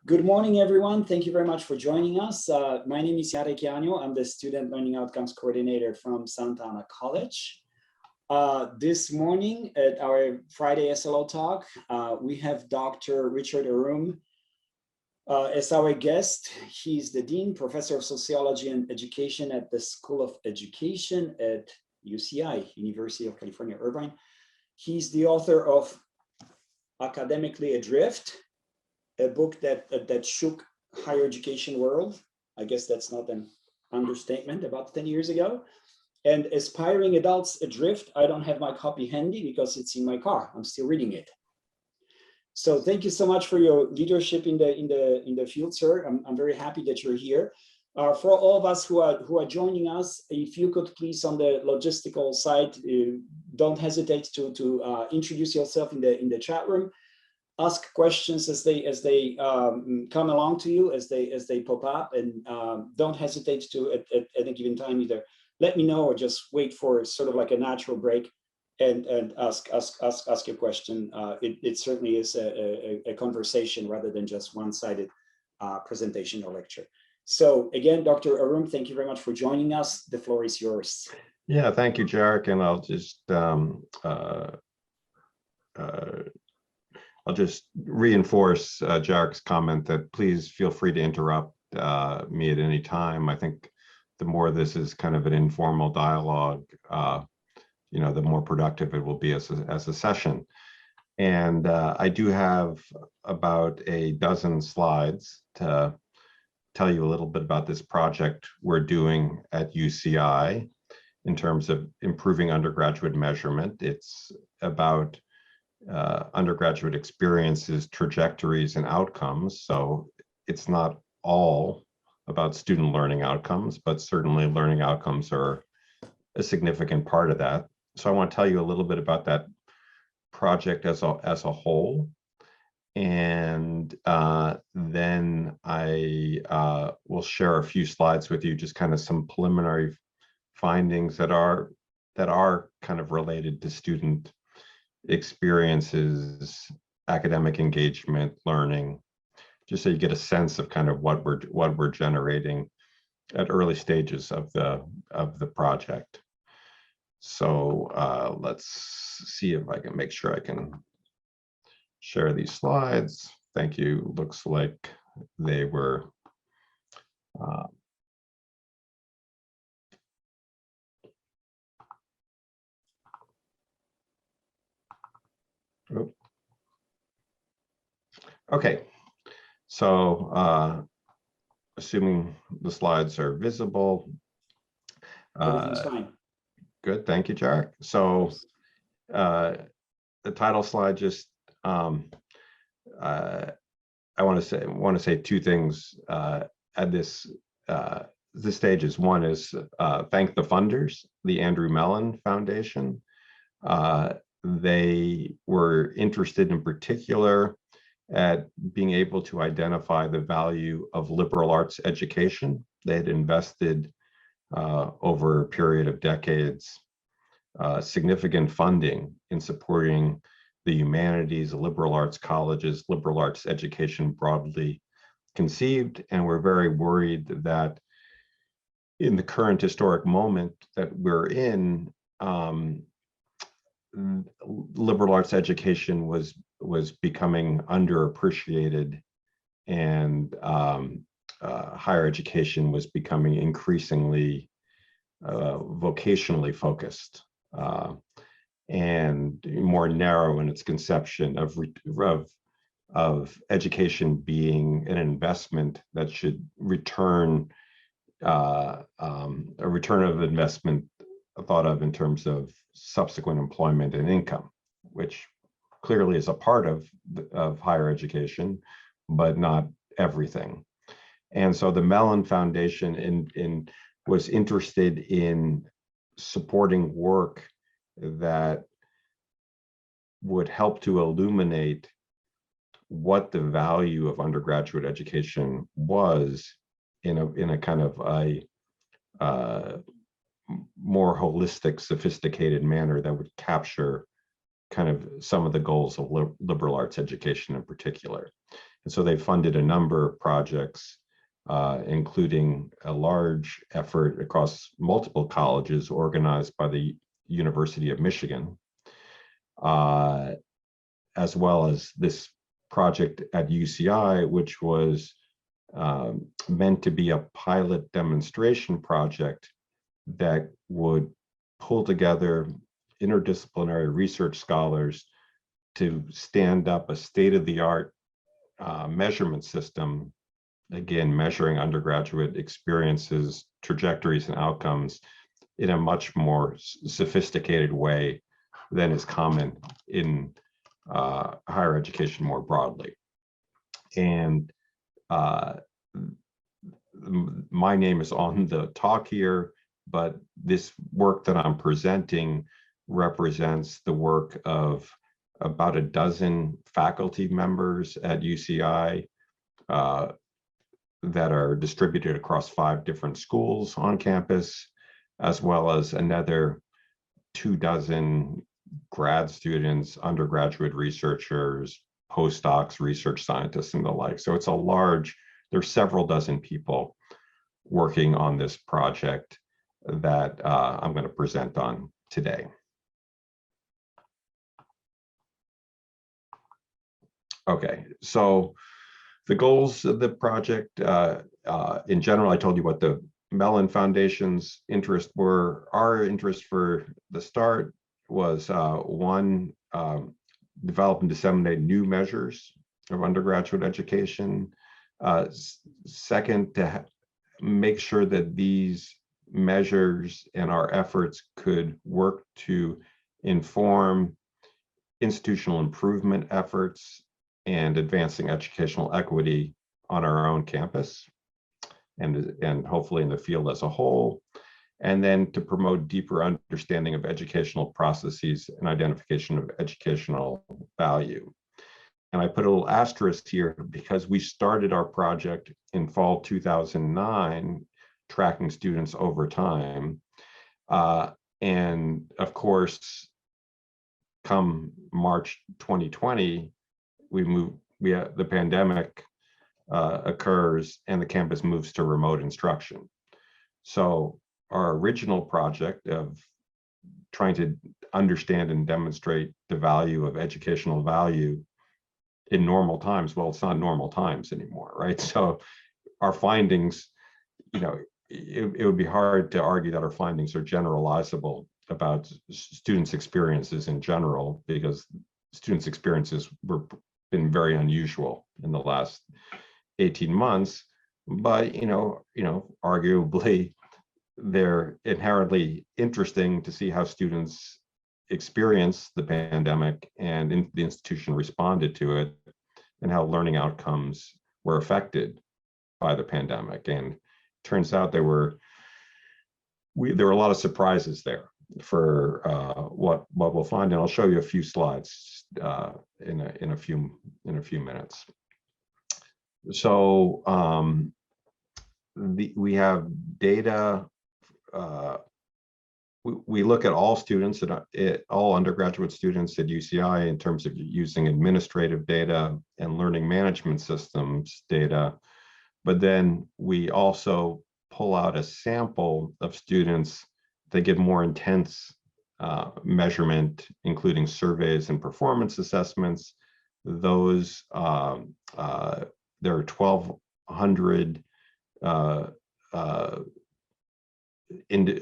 Good morning, everyone. Thank you very much for joining us. My name is Jarek Janio. I'm the Student Learning Outcomes Coordinator from Santa Ana College. This morning at our Friday SLO talk, we have Dr. Richard Arum as our guest. He's the Dean, Professor of Sociology and Education at the School of Education at UCI, University of California, Irvine. He's the author of Academically Adrift, a book that shook higher education world. I guess that's not an understatement, about 10 years ago. And Aspiring Adults Adrift, I don't have my copy handy because it's in my car. I'm still reading it. So thank you so much for your leadership in the field, sir. I'm very happy that you're here. For all of us who are joining us, if you could please, on the logistical side, don't hesitate to introduce yourself in the chat room. Ask questions as they come along to you, as they pop up, and don't hesitate to at any given time either let me know or just wait for sort of like a natural break and ask your question. It certainly is a conversation rather than just one-sided presentation or lecture. So again, Dr. Arum, thank you very much for joining us. The floor is yours. Yeah, thank you, Jarek, and I'll just reinforce Jarek's comment that please feel free to interrupt me at any time. I think the more this is kind of an informal dialogue, the more productive it will be as a session. And I do have about a dozen slides to tell you a little bit about this project we're doing at UCI in terms of improving undergraduate measurement. It's about undergraduate experiences, trajectories, and outcomes. So it's not all about student learning outcomes, but certainly learning outcomes are a significant part of that. So I want to tell you a little bit about that project as a whole. And then I will share a few slides with you, just kind of some preliminary findings that are kind of related to student experiences, academic engagement, learning, just so you get a sense of kind of what we're generating at early stages of the project. So let's see if I can make sure I can share these slides. Thank you. Looks like they were okay. So assuming the slides are visible. Everything's fine. Good, thank you, Jarek. So the title slide just I want to say two things at this stages. One is thank the funders, the Andrew Mellon Foundation. They were interested in particular at being able to identify the value of liberal arts education. They had invested over a period of decades significant funding in supporting the humanities, liberal arts colleges, liberal arts education broadly conceived, and we're very worried that in the current historic moment that we're in, liberal arts education was becoming underappreciated, and higher education was becoming increasingly vocationally focused and more narrow in its conception of education being an investment that should return a return of investment thought of in terms of subsequent employment and income, which clearly is a part of higher education, but not everything. And so the Mellon Foundation was interested in supporting work that would help to illuminate what the value of undergraduate education was in a kind of a more holistic, sophisticated manner that would capture kind of some of the goals of liberal arts education in particular. And so they funded a number of projects, including a large effort across multiple colleges organized by the University of Michigan, as well as this project at UCI, which was meant to be a pilot demonstration project that would pull together interdisciplinary research scholars to stand up a state-of-the-art measurement system, again, measuring undergraduate experiences, trajectories, and outcomes in a much more sophisticated way than is common in higher education more broadly. And my name is on the talk here, but this work that I'm presenting represents the work of about a dozen faculty members at UCI that are distributed across 5 different schools on campus, as well as another 24 grad students, undergraduate researchers, postdocs, research scientists, and the like. So it's a large, there's several dozen people working on this project that I'm going to present on today. Okay, so the goals of the project, in general, I told you what the Mellon Foundation's interests were. Our interest for the start was one, develop and disseminate new measures of undergraduate education. Second, to make sure that these measures and our efforts could work to inform institutional improvement efforts and advancing educational equity on our own campus and hopefully in the field as a whole. And then to promote deeper understanding of educational processes and identification of educational value. And I put a little asterisk here because we started our project in fall 2009, tracking students over time. And of course, come March 2020, the pandemic occurs and the campus moves to remote instruction. So our original project of trying to understand and demonstrate the value of educational value in normal times, well, it's not normal times anymore, right? So our findings, it would be hard to argue that our findings are generalizable about students' experiences in general, because students' experiences been very unusual in the last 18 months. But arguably, they're inherently interesting to see how students experience the pandemic and the institution responded to it, and how learning outcomes were affected by the pandemic. And it turns out there were a lot of surprises there for what we'll find, and I'll show you a few slides in a few minutes. So we have data. We look at all students, all undergraduate students at UCI in terms of using administrative data and learning management systems data, but then we also pull out a sample of students that give more intense measurement, including surveys and performance assessments. Those, there are 1,200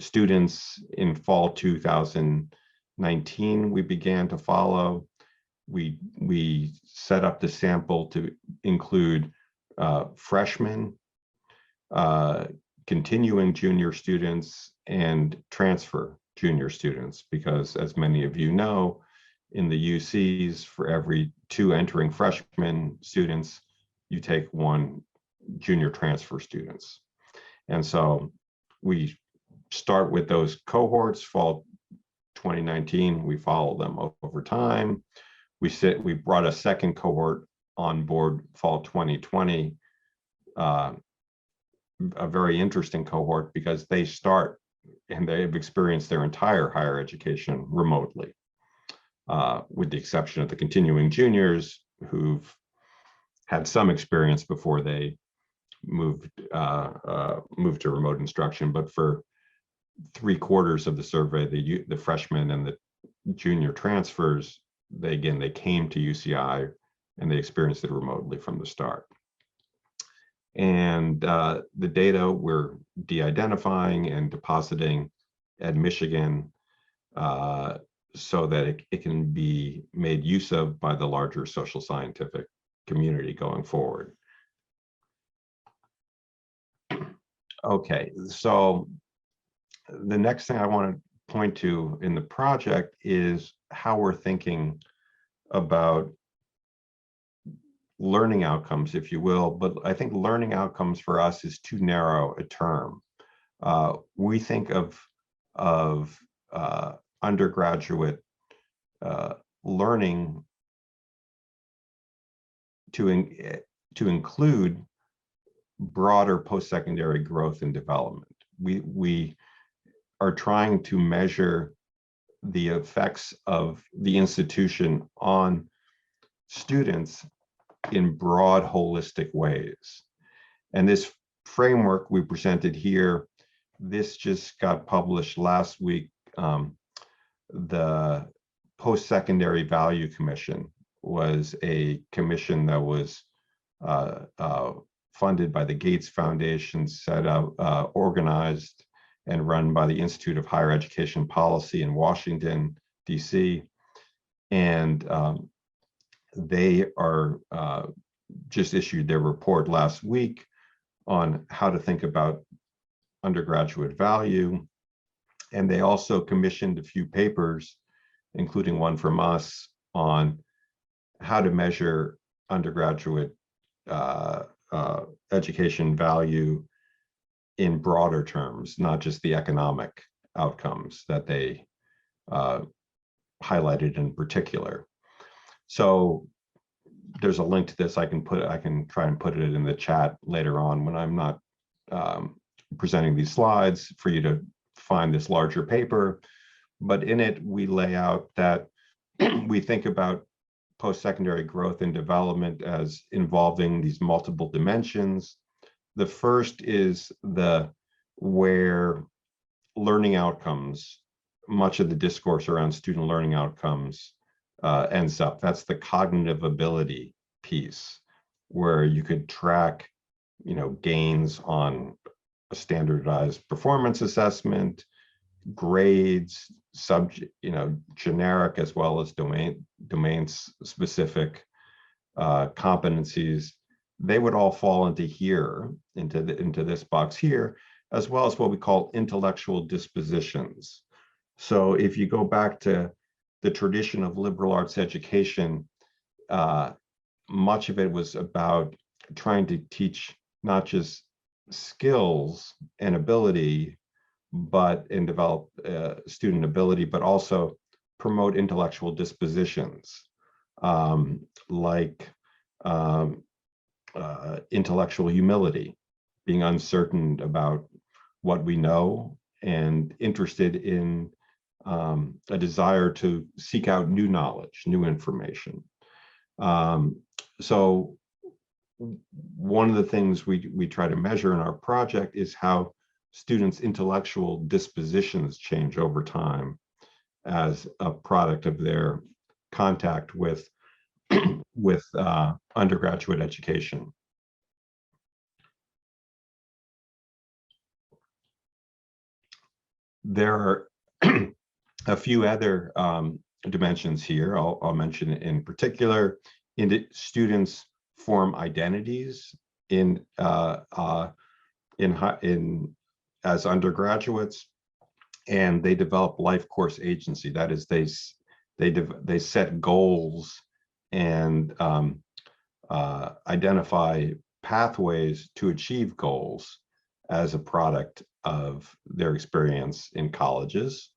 students in fall 2019 we began to follow. We set up the sample to include freshmen, continuing junior students, and transfer junior students, because as many of you know, in the UCs, for every 2 entering freshman students, you take 1 junior transfer students. And so we start with those cohorts, fall 2019, we follow them over time. We brought a second cohort on board fall 2020, a very interesting cohort because they start and they've experienced their entire higher education remotely, with the exception of the continuing juniors who've had some experience before they moved to remote instruction. But for 3/4 of the survey, the freshmen and the junior transfers, they came to UCI and they experienced it remotely from the start. And the data we're de-identifying and depositing at Michigan so that it can be made use of by the larger social scientific community going forward. Okay, so the next thing I want to point to in the project is how we're thinking about learning outcomes, if you will, but I think learning outcomes for us is too narrow a term. We think of undergraduate learning to include broader post-secondary growth and development. We are trying to measure the effects of the institution on students in broad, holistic ways. And this framework we presented here, this just got published last week. The Post-Secondary Value Commission was a commission that was funded by the Gates Foundation, set up, organized and run by the Institute of Higher Education Policy in Washington, DC. And they are just issued their report last week on how to think about undergraduate value. And they also commissioned a few papers, including one from us, on how to measure undergraduate education value in broader terms, not just the economic outcomes that they highlighted in particular. So there's a link to this. I can try and put it in the chat later on when I'm not presenting these slides for you to find this larger paper. But in it, we lay out that we think about post-secondary growth and development as involving these multiple dimensions. The first is where learning outcomes, much of the discourse around student learning outcomes ends up. That's the cognitive ability piece, where you could track, gains on a standardized performance assessment, grades, generic as well as domain specific competencies. They would all fall into this box here, as well as what we call intellectual dispositions. So if you go back to the tradition of liberal arts education, much of it was about trying to teach not just skills and ability, and develop student ability, but also promote intellectual dispositions, like intellectual humility, being uncertain about what we know and interested in a desire to seek out new knowledge, new information. So one of the things we try to measure in our project is how students' intellectual dispositions change over time as a product of their contact with undergraduate education. There are a few other dimensions here. I'll mention in particular. Students form identities as undergraduates, and they develop life course agency. That is, they set goals and identify pathways to achieve goals as a product of their experience in colleges.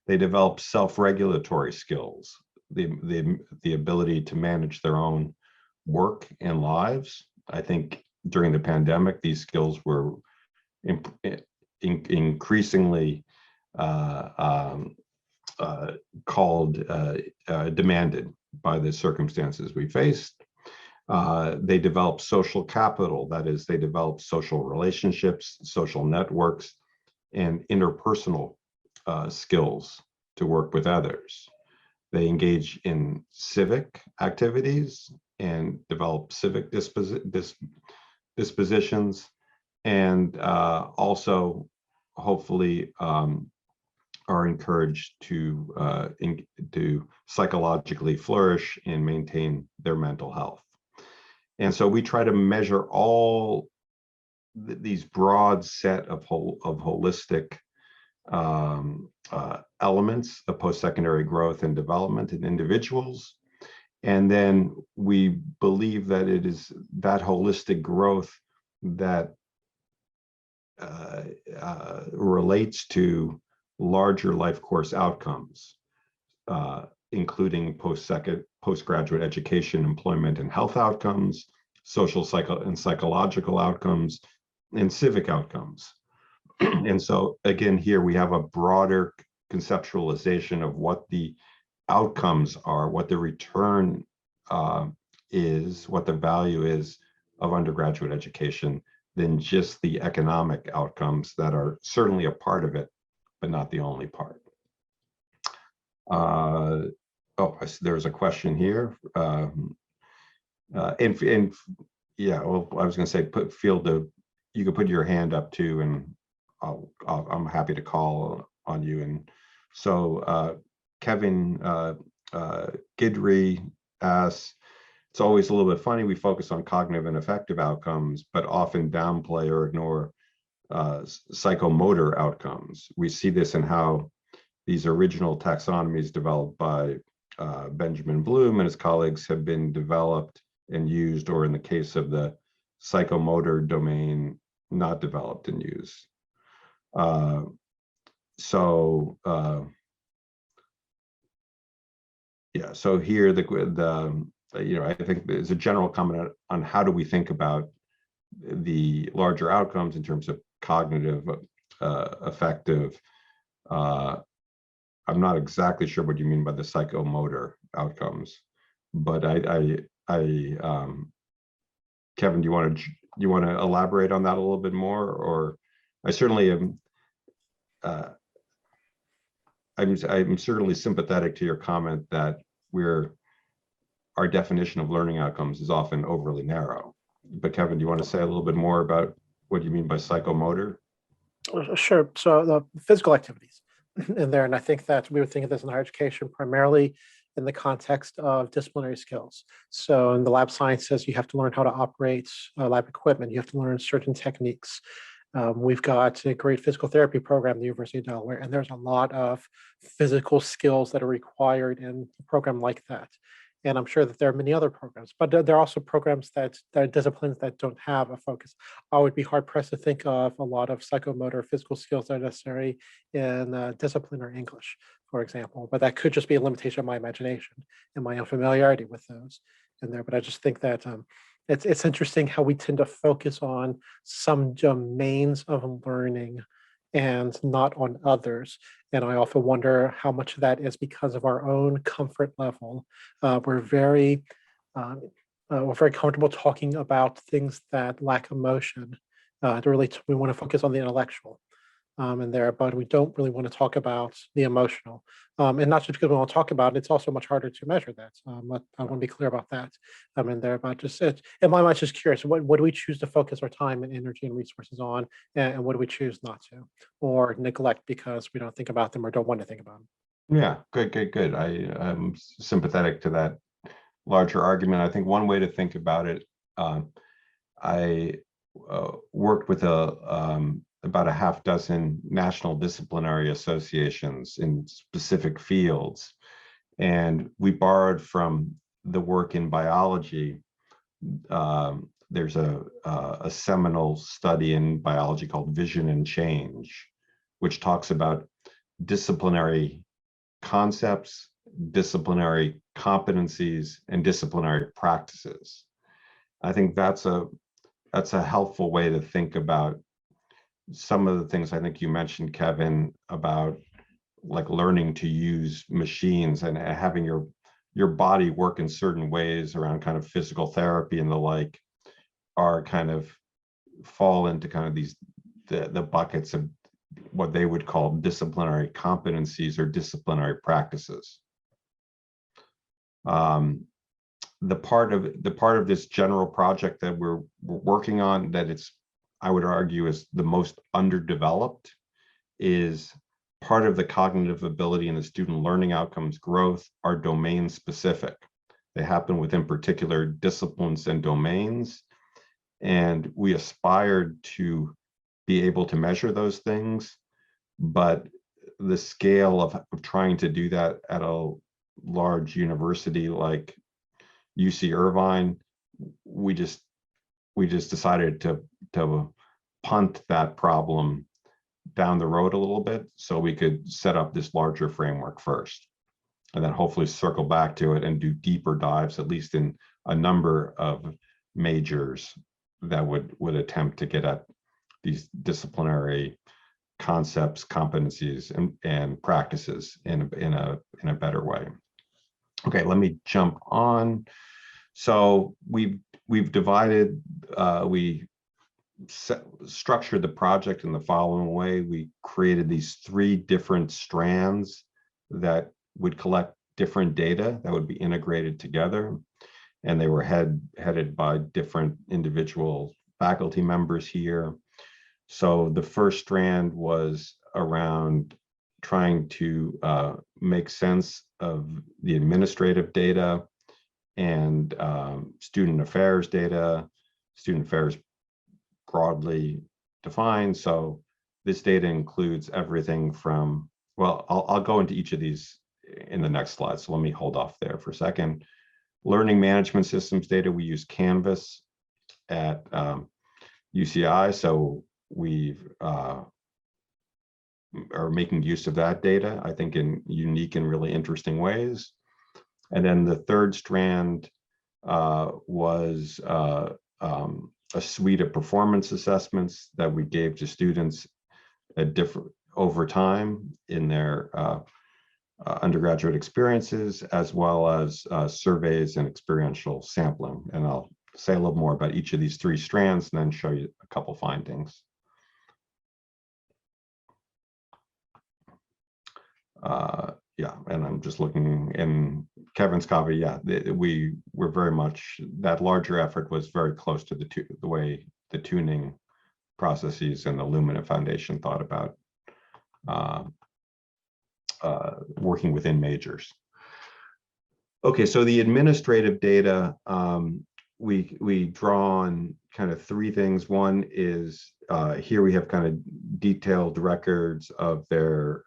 They develop self-regulatory skills, the ability to manage their own work and lives. I think during the pandemic, these skills were increasingly demanded by the circumstances we faced. They develop social capital, that is, they develop social relationships, social networks, and interpersonal skills to work with others. They engage in civic activities and develop civic dispositions, and also hopefully are encouraged to psychologically flourish and maintain their mental health. And so we try to measure all these broad set of holistic elements of post-secondary growth and development in individuals. And then we believe that it is that holistic growth that relates to larger life course outcomes, including postgraduate education, employment, and health outcomes, social, psychological outcomes, and civic outcomes. And so again, here we have a broader conceptualization of what the outcomes are, what the return is, what the value is of undergraduate education, than just the economic outcomes that are certainly a part of it, but not the only part. There's a question here. Yeah, well, I was going to say, you could put your hand up too, and I'm happy to call on you. And so Kevin Gidry asks, it's always a little bit funny, we focus on cognitive and affective outcomes, but often downplay or ignore psychomotor outcomes. We see this in how these original taxonomies developed by Benjamin Bloom and his colleagues have been developed and used, or in the case of the psychomotor domain, not developed and used. Yeah, so here I think there's a general comment on how do we think about the larger outcomes in terms of cognitive, affective. I'm not exactly sure what you mean by the psychomotor outcomes, but Kevin, do you want to elaborate on that a little bit more? Or I certainly am. I'm certainly sympathetic to your comment that our definition of learning outcomes is often overly narrow. But Kevin, do you want to say a little bit more about what you mean by psychomotor? Sure. So the physical activities in there, and I think that we would think of this in higher education primarily in the context of disciplinary skills. So in the lab sciences, you have to learn how to operate lab equipment. You have to learn certain techniques. We've got a great physical therapy program at the University of Delaware, and there's a lot of physical skills that are required in a program like that. And I'm sure that there are many other programs, but there are also programs that are disciplines that don't have a focus. I would be hard pressed to think of a lot of psychomotor physical skills that are necessary in discipline or English, for example, but that could just be a limitation of my imagination and my unfamiliarity with those in there. But I just think that it's interesting how we tend to focus on some domains of learning and not on others. And I often wonder how much of that is because of our own comfort level. We're very comfortable talking about things that lack emotion. We want to focus on the intellectual but we don't really want to talk about the emotional. And not just because we want to talk about it, it's also much harder to measure that. I want to be clear about that. But just in my mind, just curious, what do we choose to focus our time and energy and resources on, and what do we choose not to, or neglect because we don't think about them or don't want to think about them? Yeah, good. I'm sympathetic to that larger argument. I think one way to think about it, I worked with about a half dozen national disciplinary associations in specific fields. And we borrowed from the work in biology. There's a seminal study in biology called Vision and Change, which talks about disciplinary concepts, disciplinary competencies, and disciplinary practices. I think that's a helpful way to think about some of the things I think you mentioned, Kevin, about like learning to use machines and having your body work in certain ways around kind of physical therapy and the like are kind of fall into kind of these the buckets of what they would call disciplinary competencies or disciplinary practices. The part of this general project that we're working on that I would argue is the most underdeveloped is part of the cognitive ability and the student learning outcomes growth are domain specific. They happen within particular disciplines and domains. And we aspired to be able to measure those things, but the scale of trying to do that at a large university like UC Irvine, we just decided to punt that problem down the road a little bit so we could set up this larger framework first, and then hopefully circle back to it and do deeper dives, at least in a number of majors that would attempt to get at these disciplinary concepts, competencies, and practices in a better way. Okay, let me jump on. So we've divided, we structured the project in the following way. We created these 3 different strands that would collect different data that would be integrated together. And they were headed by different individual faculty members here. So the first strand was around trying to make sense of the administrative data and student affairs data, student affairs broadly defined. So this data includes everything from, well, I'll go into each of these in the next slide. So let me hold off there for a second. Learning management systems data, we use Canvas at UCI. So we are making use of that data, I think, in unique and really interesting ways. And then the third strand was a suite of performance assessments that we gave to students at different over time in their undergraduate experiences, as well as surveys and experiential sampling. And I'll say a little more about each of these 3 strands and then show you a couple findings. Yeah, and I'm just looking in Kevin's copy. Yeah, we were very much, that larger effort was very close to the way the tuning processes and the Lumina Foundation thought about working within majors. Okay, so the administrative data, we draw on kind of 3 things. One is here we have kind of detailed records of their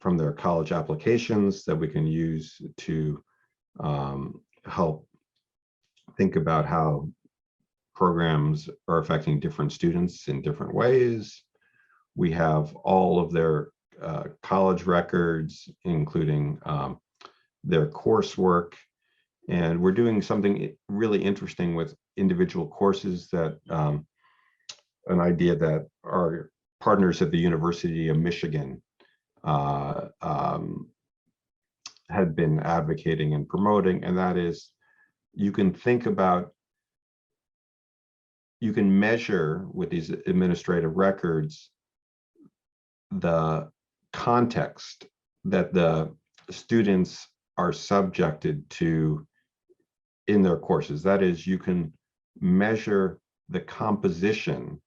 from their college applications that we can use to help think about how programs are affecting different students in different ways. We have all of their college records, including their coursework. And we're doing something really interesting with individual courses that an idea that our partners at the University of Michigan had been advocating and promoting, and that is you can think about, you can measure with these administrative records the context that the students are subjected to in their courses. That is, you can measure the composition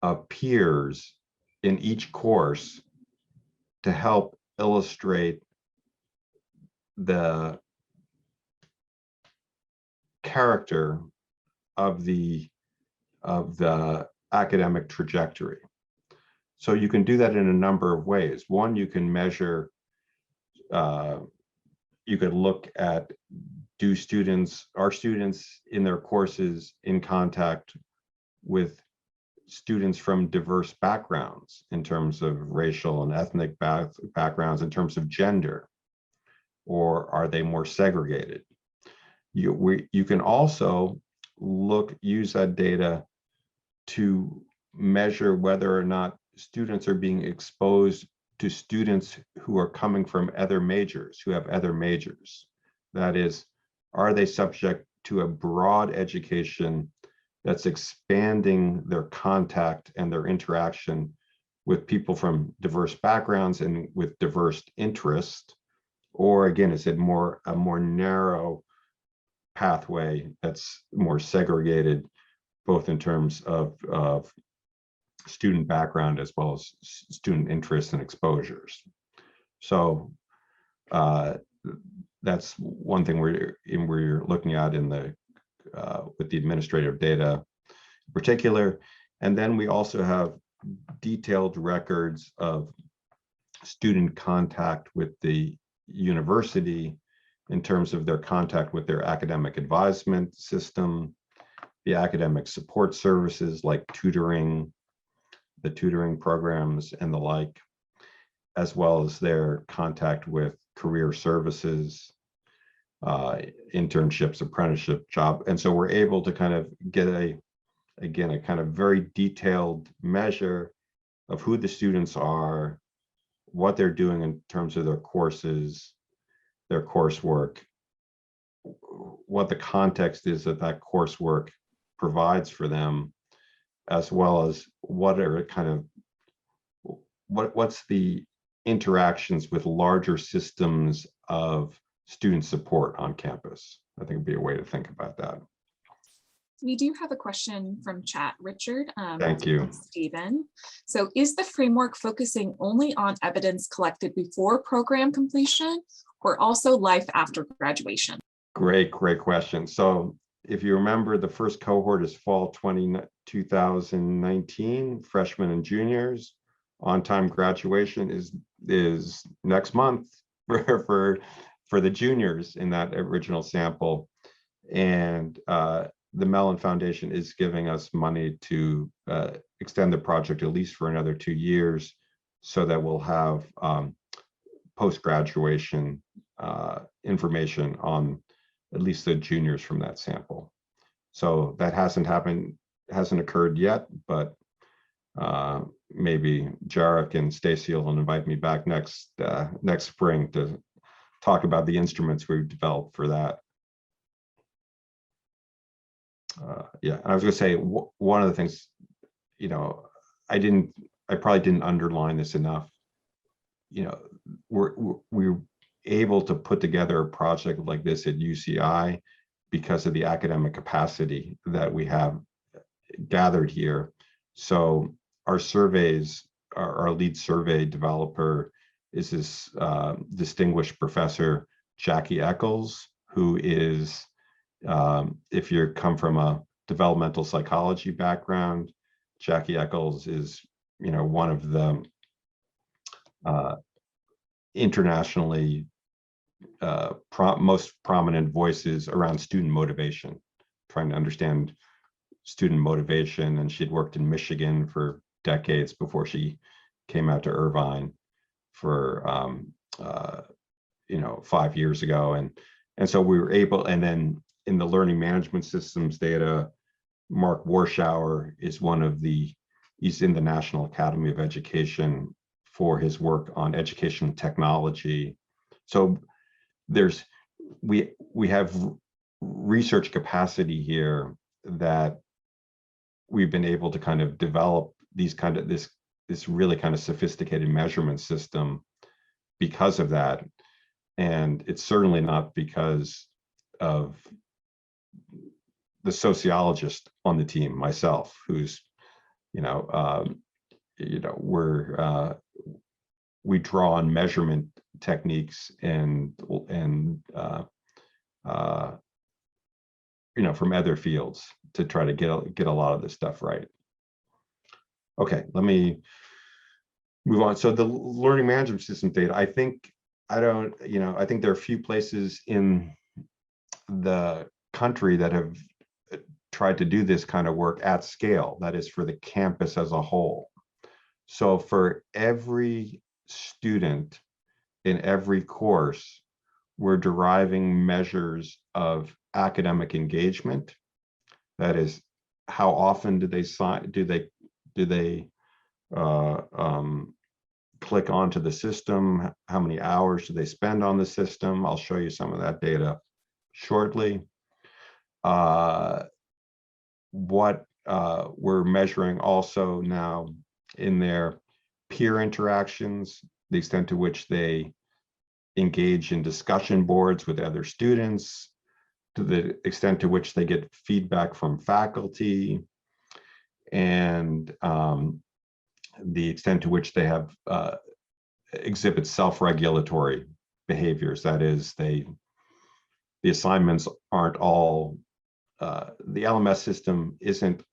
of peers in each course to help illustrate the character of the academic trajectory. So you can do that in a number of ways. One, you can measure, you could look at, are students in their courses in contact with students from diverse backgrounds in terms of racial and ethnic backgrounds, in terms of gender, or are they more segregated? You can also use that data to measure whether or not students are being exposed to students who are coming from other majors, who have other majors. That is, are they subject to a broad education that's expanding their contact and their interaction with people from diverse backgrounds and with diverse interests? Or again, is it a more narrow pathway that's more segregated, both in terms of student background as well as student interests and exposures? So that's one thing we're looking at in the with the administrative data in particular. And then we also have detailed records of student contact with the university in terms of their contact with their academic advisement system, the academic support services like tutoring, the tutoring programs and the like, as well as their contact with career services, internships, apprenticeship, job. And so we're able to kind of get a kind of very detailed measure of who the students are, what they're doing in terms of their courses, their coursework, what the context is that that coursework provides for them, as well as what are kind of what's the interactions with larger systems of student support on campus. I think it'd be a way to think about that. We do have a question from chat, Richard. Thank you. Stephen. So is the framework focusing only on evidence collected before program completion or also life after graduation? Great question. So if you remember, the first cohort is fall 2019, freshmen and juniors. On-time graduation is next month for the juniors in that original sample. And the Mellon Foundation is giving us money to extend the project at least for another 2 years, so that we'll have post-graduation information on at least the juniors from that sample. So that hasn't occurred yet, but maybe Jarek and Stacy will invite me back next spring to talk about the instruments we've developed for that. Yeah, I was going to say one of the things, I probably didn't underline this enough. We're able to put together a project like this at UCI because of the academic capacity that we have gathered here. So our surveys, our lead survey developer is this distinguished professor, Jackie Eccles, who is, if you come from a developmental psychology background, Jackie Eccles is, one of the internationally most prominent voices around student motivation, trying to understand student motivation. And she'd worked in Michigan for decades before she came out to Irvine for 5 years ago. And so we were able, and then in the learning management systems data, Mark Warschauer is he's in the National Academy of Education for his work on education technology. So we have research capacity here that we've been able to kind of develop this really kind of sophisticated measurement system because of that. And it's certainly not because of the sociologist on the team, myself, who's, we draw on measurement techniques and from other fields to try to get a lot of this stuff right. Okay, let me move on. So the learning management system data, I think there are a few places in the country that have tried to do this kind of work at scale, that is for the campus as a whole. So for every student in every course, we're deriving measures of academic engagement. That is, how often do they click onto the system? How many hours do they spend on the system? I'll show you some of that data shortly. What we're measuring also now in their peer interactions, the extent to which they engage in discussion boards with other students, to the extent to which they get feedback from faculty, and the extent to which they have exhibit self-regulatory behaviors. That is, the assignments aren't all, the LMS system isn't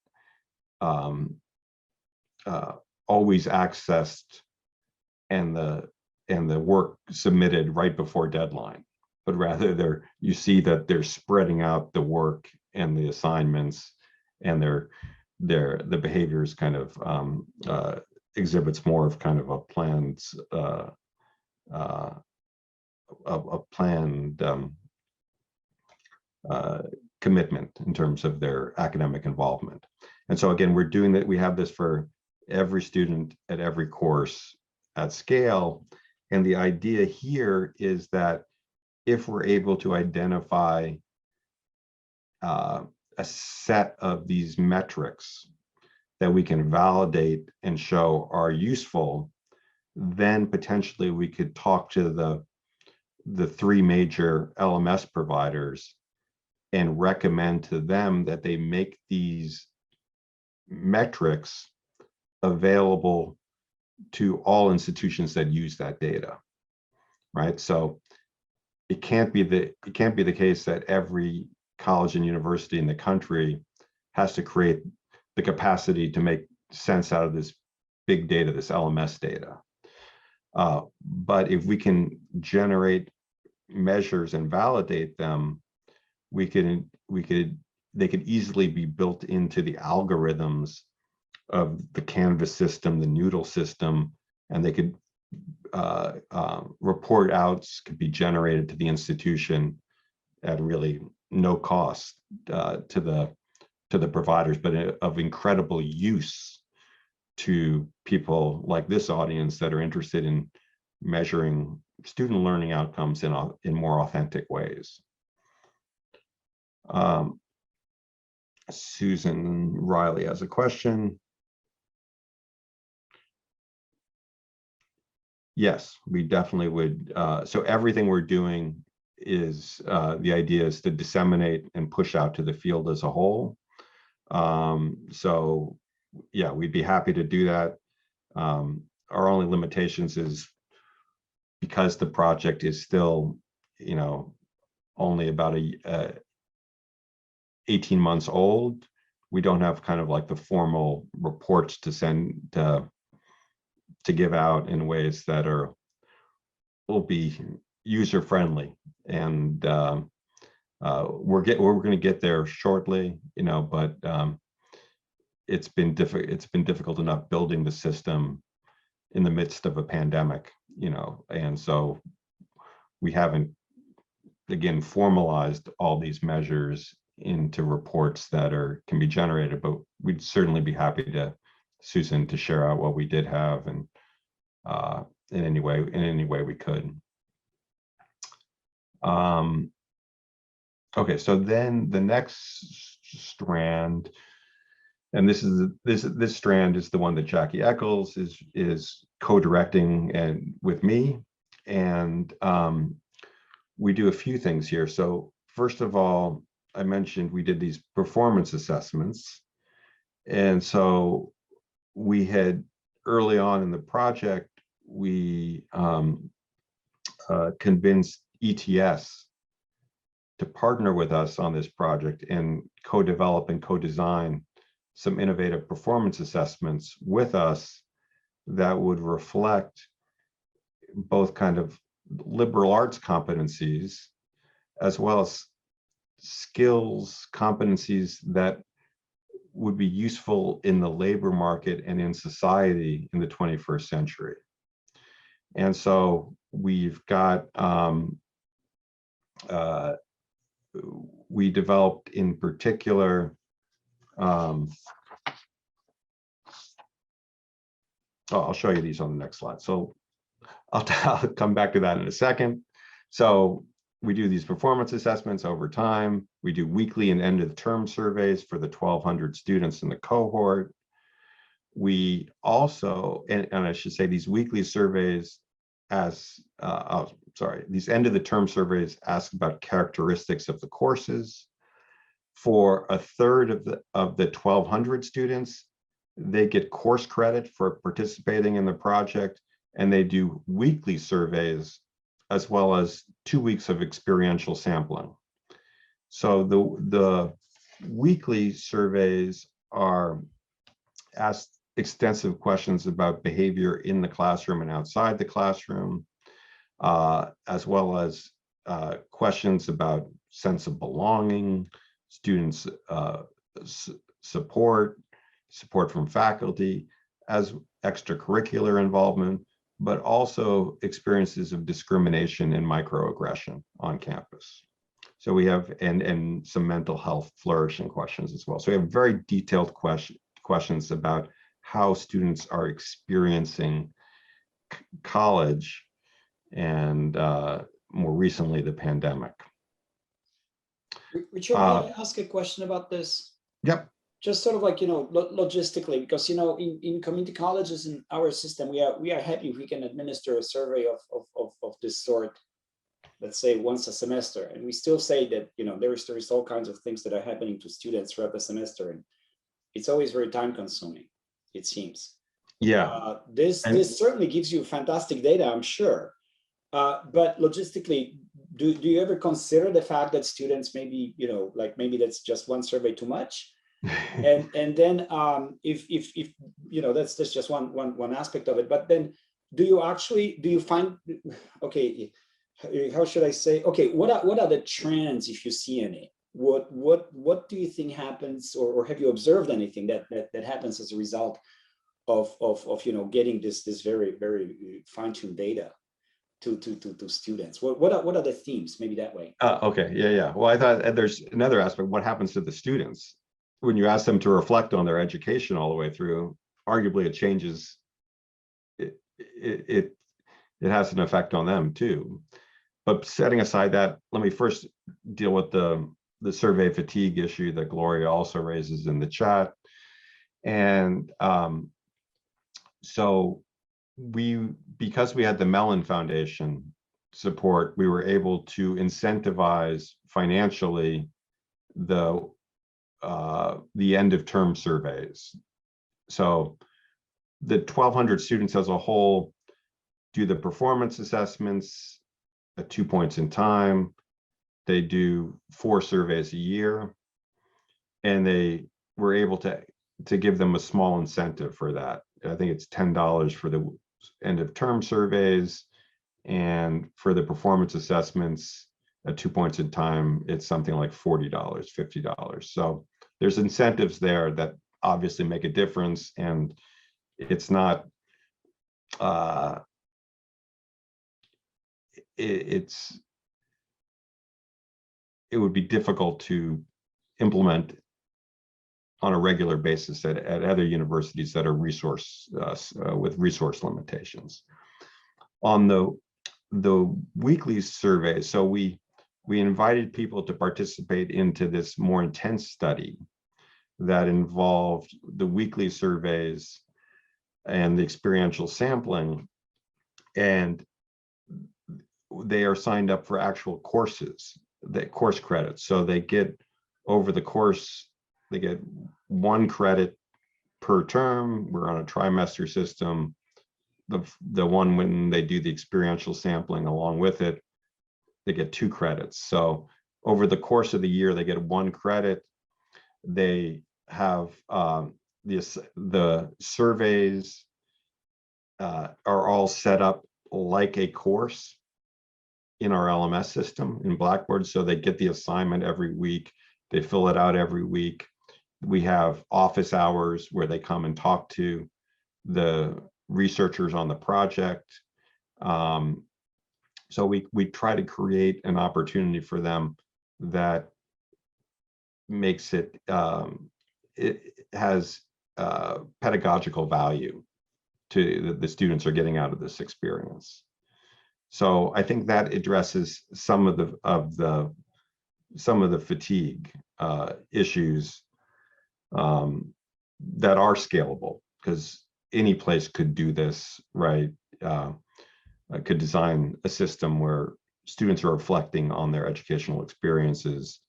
always accessed and the work submitted right before deadline, but rather you see that they're spreading out the work and the assignments, and the behaviors kind of exhibits more of kind of a planned commitment in terms of their academic involvement. And so again, we're doing that. We have this for every student at every course at scale. And the idea here is that if we're able to identify a set of these metrics that we can validate and show are useful, then potentially we could talk to the three major LMS providers and recommend to them that they make these metrics available to all institutions that use that data, right? So it can't be the case that every college and university in the country has to create the capacity to make sense out of this big data, this LMS data. But if we can generate measures and validate them, they could easily be built into the algorithms of the Canvas system, the Noodle system, and they could report outs could be generated to the institution at really no cost to the providers, but of incredible use to people like this audience that are interested in measuring student learning outcomes in more authentic ways. Susan Riley has a question. Yes, we definitely would. So everything we're doing is, the idea is to disseminate and push out to the field as a whole. So yeah, we'd be happy to do that. Our only limitations is because the project is still, only about 18 months old, we don't have kind of like the formal reports to send to give out in ways that will be user friendly, and we're going to get there shortly, but it's been difficult enough building the system in the midst of a pandemic, and so we haven't, again, formalized all these measures into reports that can be generated, but we'd certainly be happy to, Susan, to share out what we did have, and in any way we could. Okay, so then the next strand, and this strand is the one that Jackie Eccles is co-directing and with me, and we do a few things here. So first of all, I mentioned we did these performance assessments, and so we had early on in the project, we convinced ETS to partner with us on this project and co-develop and co-design some innovative performance assessments with us that would reflect both kind of liberal arts competencies as well as skills, competencies that would be useful in the labor market and in society in the 21st century. And so we've got, we developed in particular, I'll show you these on the next slide. So I'll come back to that in a second. So we do these performance assessments over time. We do weekly and end of the term surveys for the 1,200 students in the cohort. We also, and I should say, these weekly surveys these end of the term surveys ask about characteristics of the courses. For a third of the 1,200 students, they get course credit for participating in the project, and they do weekly surveys as well as 2 weeks of experiential sampling. So the weekly surveys ask extensive questions about behavior in the classroom and outside the classroom, as well as questions about sense of belonging, students' support from faculty, as extracurricular involvement, but also experiences of discrimination and microaggression on campus. So we have, and some mental health flourishing questions as well. So we have very detailed questions about how students are experiencing college and more recently the pandemic. Richard, may I ask a question about this? Yep. Just sort of like, logistically, because, in community colleges in our system, we are happy if we can administer a survey of this sort, let's say once a semester. And we still say that, there's all kinds of things that are happening to students throughout the semester. And it's always very time consuming, it seems. Yeah. This certainly gives you fantastic data, I'm sure. But logistically, do you ever consider the fact that students maybe, maybe that's just one survey too much? and then if that's just one aspect of it, but then do you find, okay, how should I say, okay, what are the trends, if you see any? What do you think happens, or have you observed anything that happens as a result of getting this very, very fine-tuned data to students? What are the themes, maybe that way? Okay, yeah. Well, I thought there's another aspect. What happens to the students when you ask them to reflect on their education all the way through? Arguably, it changes. It has an effect on them too. But setting aside that, let me first deal with the survey fatigue issue that Gloria also raises in the chat. And so because we had the Mellon Foundation support, we were able to incentivize financially the end of term surveys. So the 1,200 students as a whole do the performance assessments at 2 points in time. They do 4 surveys a year, and they were able to give them a small incentive for that. I think it's $10 for the end of term surveys, and for the performance assessments at 2 points in time, it's something like $40, $50. So there's incentives there that obviously make a difference, and it's not it would be difficult to implement on a regular basis at other universities that are with resource limitations. On the weekly survey, so we invited people to participate into this more intense study that involved the weekly surveys and the experiential sampling, and they are signed up for actual courses, the course credits. So they get, over the course, they get 1 credit per term. We're on a trimester system. The one when they do the experiential sampling along with it, they get 2 credits. So over the course of the year, they get 1 credit. They have the surveys are all set up like a course in our LMS system in Blackboard. So they get the assignment every week. They fill it out every week. We have office hours where they come and talk to the researchers on the project. So we try to create an opportunity for them that makes it, it has pedagogical value to the students are getting out of this experience. So I think that addresses some of the fatigue issues that are scalable, because any place could do this, right? Could design a system where students are reflecting on their educational experiences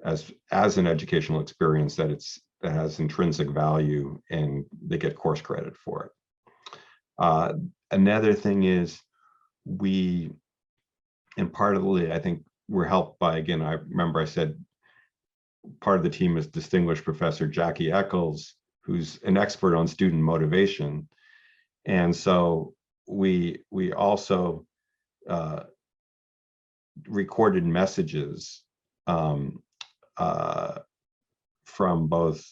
as an educational experience that has intrinsic value, and they get course credit for it. Another thing is and partly I think we're helped by, again, I remember I said part of the team is distinguished Professor Jackie Eccles, who's an expert on student motivation. And so we also recorded messages from both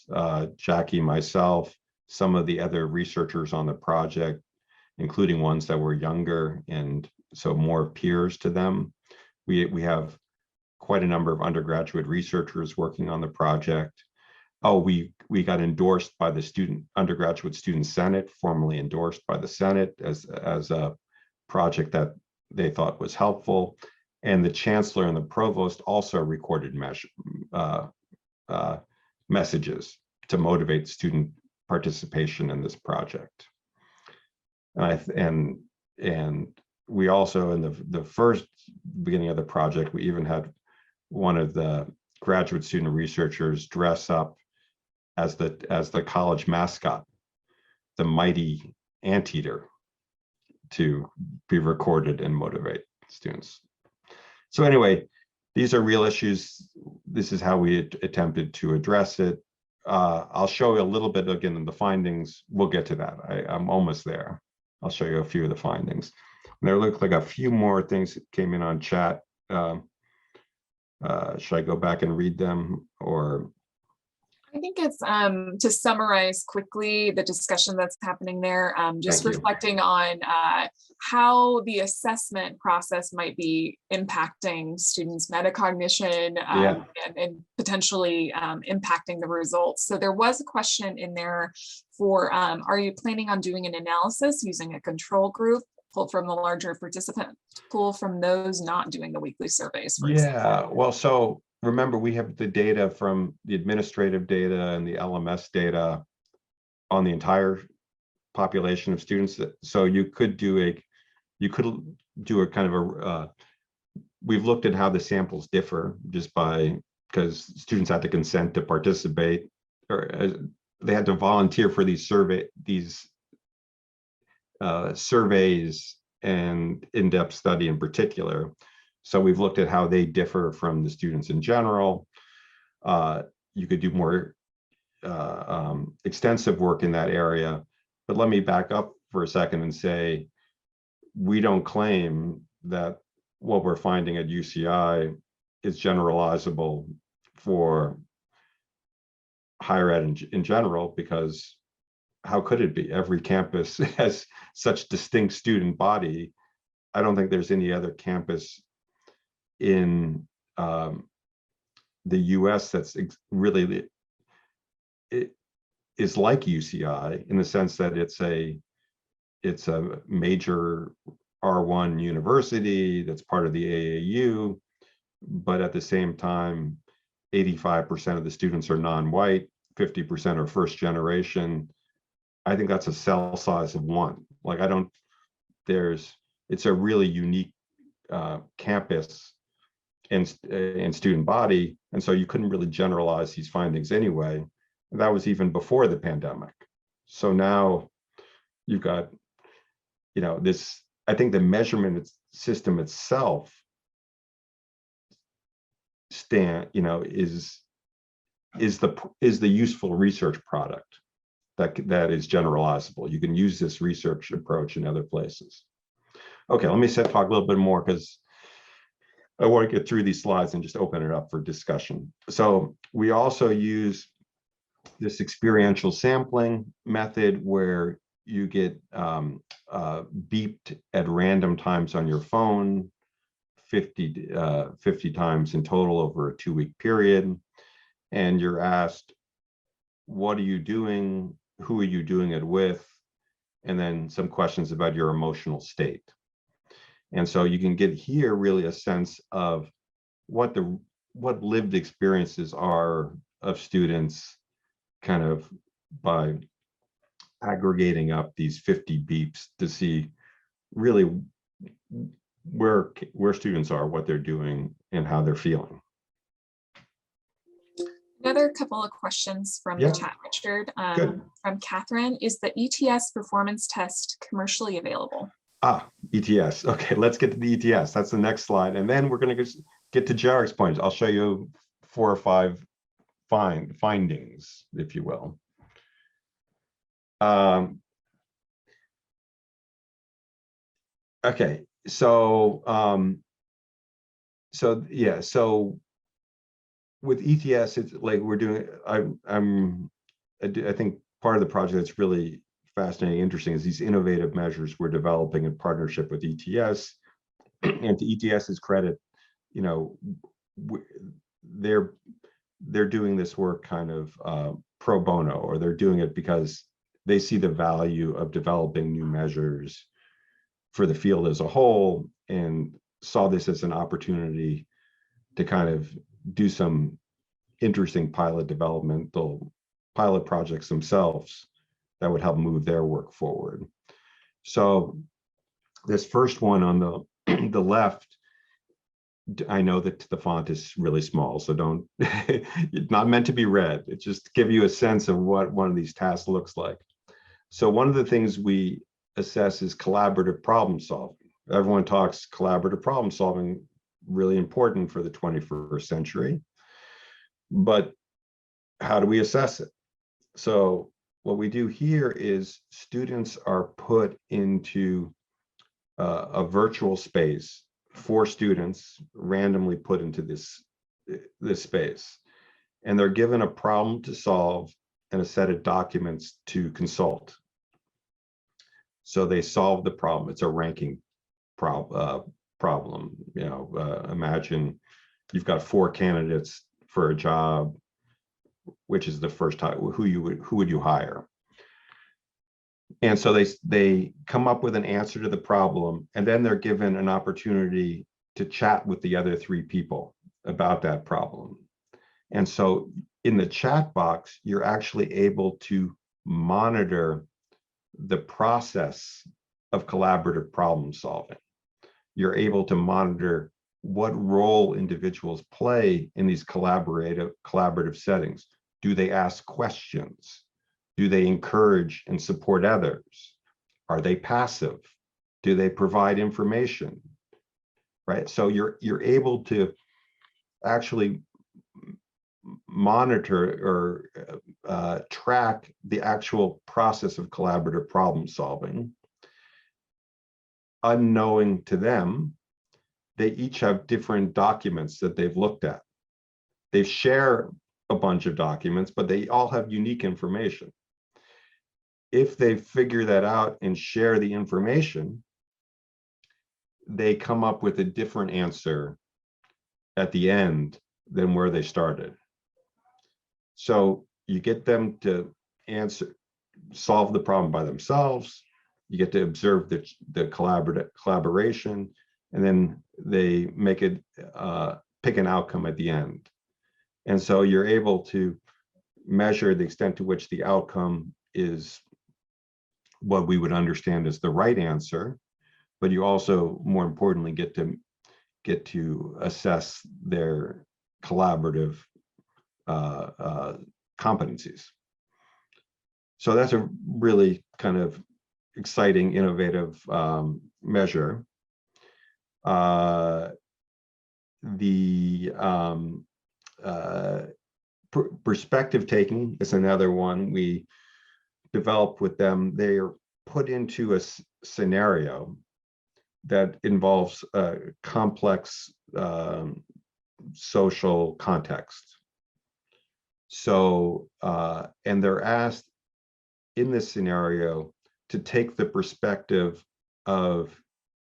Jackie, myself, some of the other researchers on the project, including ones that were younger and so more peers to them. We have quite a number of undergraduate researchers working on the project. Oh, we got endorsed by the undergraduate student senate, formally endorsed by the Senate as a project that they thought was helpful. And the chancellor and the provost also recorded messages to motivate student participation in this project. And we also, in the first beginning of the project, we even had one of the graduate student researchers dress up as the college mascot, the mighty anteater, to be recorded and motivate students. So anyway, these are real issues. This is how we attempted to address it. I'll show you a little bit again in the findings. We'll get to that. I'm almost there. I'll show you a few of the findings. And there look like a few more things that came in on chat. Should I go back and read them, or? I think it's to summarize quickly the discussion that's happening there, just reflecting on how the assessment process might be impacting students' metacognition and potentially impacting the results. So there was a question in there for, are you planning on doing an analysis using a control group, pull from the larger participant pool from those not doing the weekly surveys? Well, so remember, we have the data from the administrative data and the LMS data on the entire population of students. So you could do a kind of we've looked at how the samples differ just because students had to consent to participate, or they had to volunteer for these surveys and in-depth study in particular. So we've looked at how they differ from the students in general. You could do more extensive work in that area, but let me back up for a second and say, we don't claim that what we're finding at UCI is generalizable for higher ed in general, because how could it be? Every campus has such distinct student body. I don't think there's any other campus in the US that's really, it is like UCI in the sense that it's a major R1 university that's part of the AAU, but at the same time, 85% of the students are non-white, 50% are first generation. I think that's a cell size of 1. Like it's a really unique campus and student body. And so you couldn't really generalize these findings anyway. And that was even before the pandemic. So now you've got, this, I think the measurement system itself is the useful research product that is generalizable. You can use this research approach in other places. Okay, let me talk a little bit more, because I want to get through these slides and just open it up for discussion. So we also use this experiential sampling method where you get beeped at random times on your phone, 50 times in total over a 2-week period. And you're asked, what are you doing? Who are you doing it with? And then some questions about your emotional state. And so you can get here really a sense of what lived experiences are of students kind of by aggregating up these 50 beeps to see really where students are, what they're doing, and how they're feeling. Another couple of questions from the chat, Richard. From Catherine, is the ETS performance test commercially available? ETS. Okay, let's get to the ETS. That's the next slide. And then we're going to get to Jarek's points. I'll show you 4 or 5 findings, if you will. Okay, so so with ETS, it's like we're doing. I think part of the project that's really fascinating, interesting, is these innovative measures we're developing in partnership with ETS. And to ETS's credit, you know, they're doing this work kind of pro bono, or they're doing it because they see the value of developing new measures for the field as a whole, and saw this as an opportunity to kind of do some interesting pilot projects themselves that would help move their work forward. So this first one on the left, I know that the font is really small, so don't, it's not meant to be read. It's just to give you a sense of what one of these tasks looks like. So one of the things we assess is collaborative problem solving. Everyone talks collaborative problem solving, really important for the 21st century. But how do we assess it? So what we do here is students are put into a virtual space, 4 students randomly put into this space, and they're given a problem to solve and a set of documents to consult. So they solve the problem. It's a ranking problem. You know, imagine you've got 4 candidates for a job. Which is the first time who would you hire? And so they come up with an answer to the problem, and then they're given an opportunity to chat with the other 3 people about that problem. And so in the chat box, you're actually able to monitor the process of collaborative problem solving. You're able to monitor what role individuals play in these collaborative settings. Do they ask questions? Do they encourage and support others? Are they passive? Do they provide information? Right. So you're able to actually monitor or track the actual process of collaborative problem solving. Unknowing to them, they each have different documents that they've looked at. They share a bunch of documents, but they all have unique information. If they figure that out and share the information, they come up with a different answer at the end than where they started. So you get them to solve the problem by themselves. You get to observe the collaboration, and then they make it pick an outcome at the end. And so you're able to measure the extent to which the outcome is what we would understand as the right answer, but you also, more importantly, get to assess their collaborative competencies. So that's a really kind of exciting, innovative measure. Perspective taking is another one we developed with them. They are put into a scenario that involves a complex social context. So, and they're asked in this scenario to take the perspective of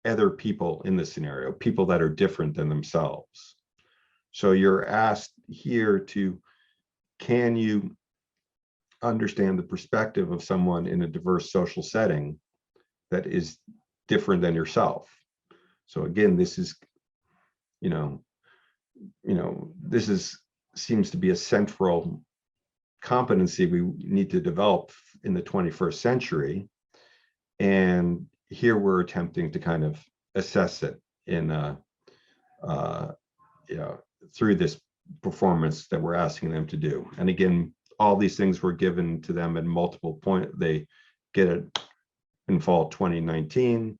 other people in the scenario, people that are different than themselves. So you're asked here to, can you understand the perspective of someone in a diverse social setting that is different than yourself? So again, this is, seems to be a central competency we need to develop in the 21st century. And here we're attempting to kind of assess it in through this performance that we're asking them to do. And again, all these things were given to them at multiple points. They get it in fall 2019.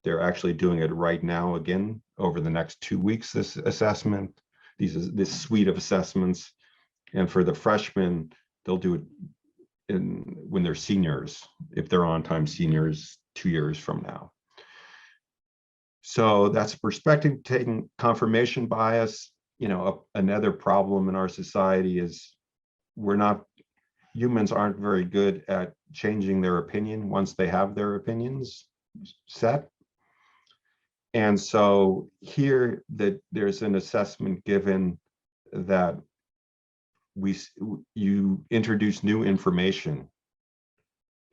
They're actually doing it right now again over the next 2 weeks, this assessment, this suite of assessments. And for the freshmen, they'll do it when they're seniors, if they're on-time seniors 2 years from now. So that's perspective taking. Confirmation bias. Another problem in our society is humans aren't very good at changing their opinion once they have their opinions set. And so here that there's an assessment given that you introduce new information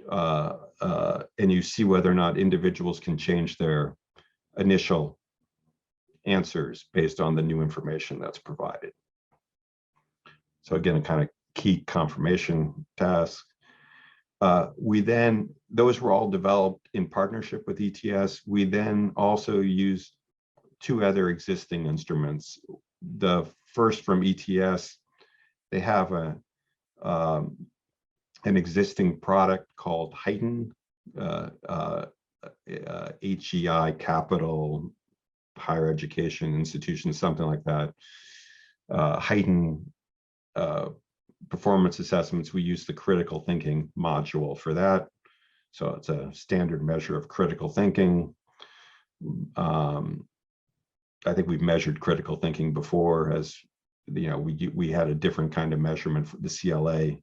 and you see whether or not individuals can change their initial answers based on the new information that's provided. So again, a kind of key confirmation task. Those were all developed in partnership with ETS. We then also used 2 other existing instruments. The first from ETS, they have an existing product called Heighten, HEI Capital Higher Education Institution, something like that. Heighten performance assessments. We use the critical thinking module for that. So it's a standard measure of critical thinking. I think we've measured critical thinking before, as we had a different kind of measurement for the CLA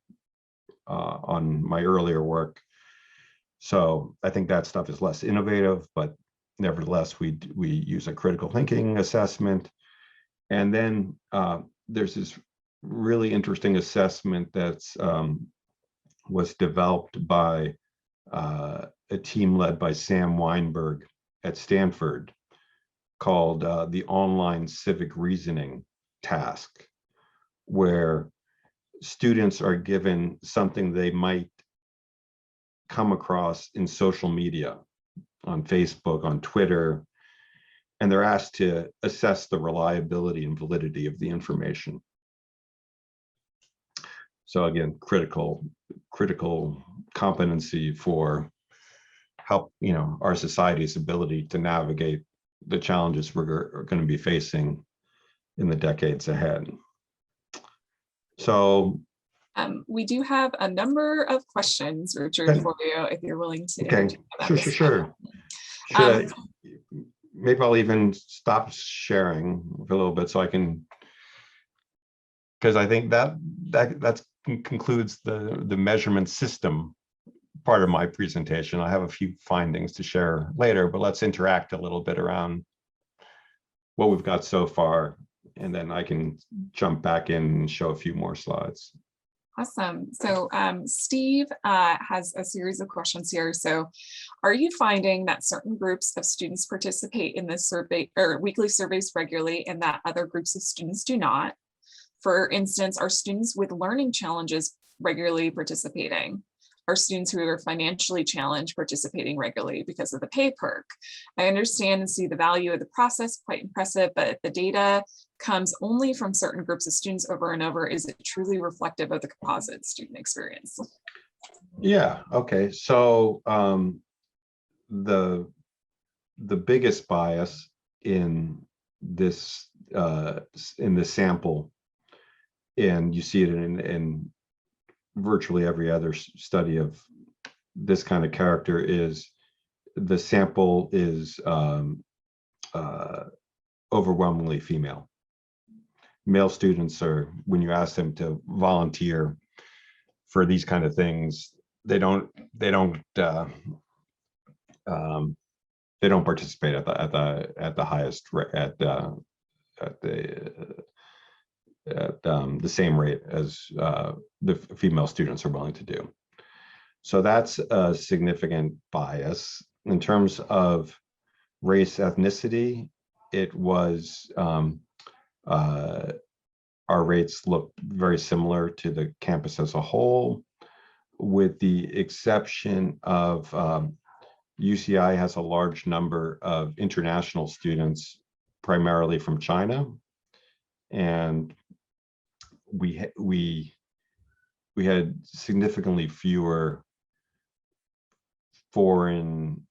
on my earlier work. So I think that stuff is less innovative, but nevertheless, we use a critical thinking assessment. And then there's this really interesting assessment that's was developed by a team led by Sam Weinberg at Stanford, called the Online Civic Reasoning Task, where students are given something they might come across in social media, on Facebook, on Twitter, and they're asked to assess the reliability and validity of the information. So again, critical competency for help, our society's ability to navigate the challenges we're going to be facing in the decades ahead. So we do have a number of questions, Richard, for you, if you're willing to. Okay, sure. Maybe I'll even stop sharing for a little bit so I can, because I think that concludes the measurement system part of my presentation. I have a few findings to share later, but let's interact a little bit around what we've got so far, and then I can jump back in and show a few more slides. Awesome. So Steve has a series of questions here. So are you finding that certain groups of students participate in this survey or weekly surveys regularly and that other groups of students do not? For instance, are students with learning challenges regularly participating? Are students who are financially challenged participating regularly because of the pay perk? I understand and see the value of the process, quite impressive, but if the data comes only from certain groups of students over and over, is it truly reflective of the composite student experience? Yeah, okay. So the biggest bias in this sample, and you see it in virtually every other study of this kind of character, is the sample is overwhelmingly female. Male students are, when you ask them to volunteer for these kind of things, they don't participate at the highest at the same rate as the female students are willing to do. So that's a significant bias. In terms of race, ethnicity, it was, our rates looked very similar to the campus as a whole, with the exception of UCI has a large number of international students, primarily from China, and we had significantly fewer foreign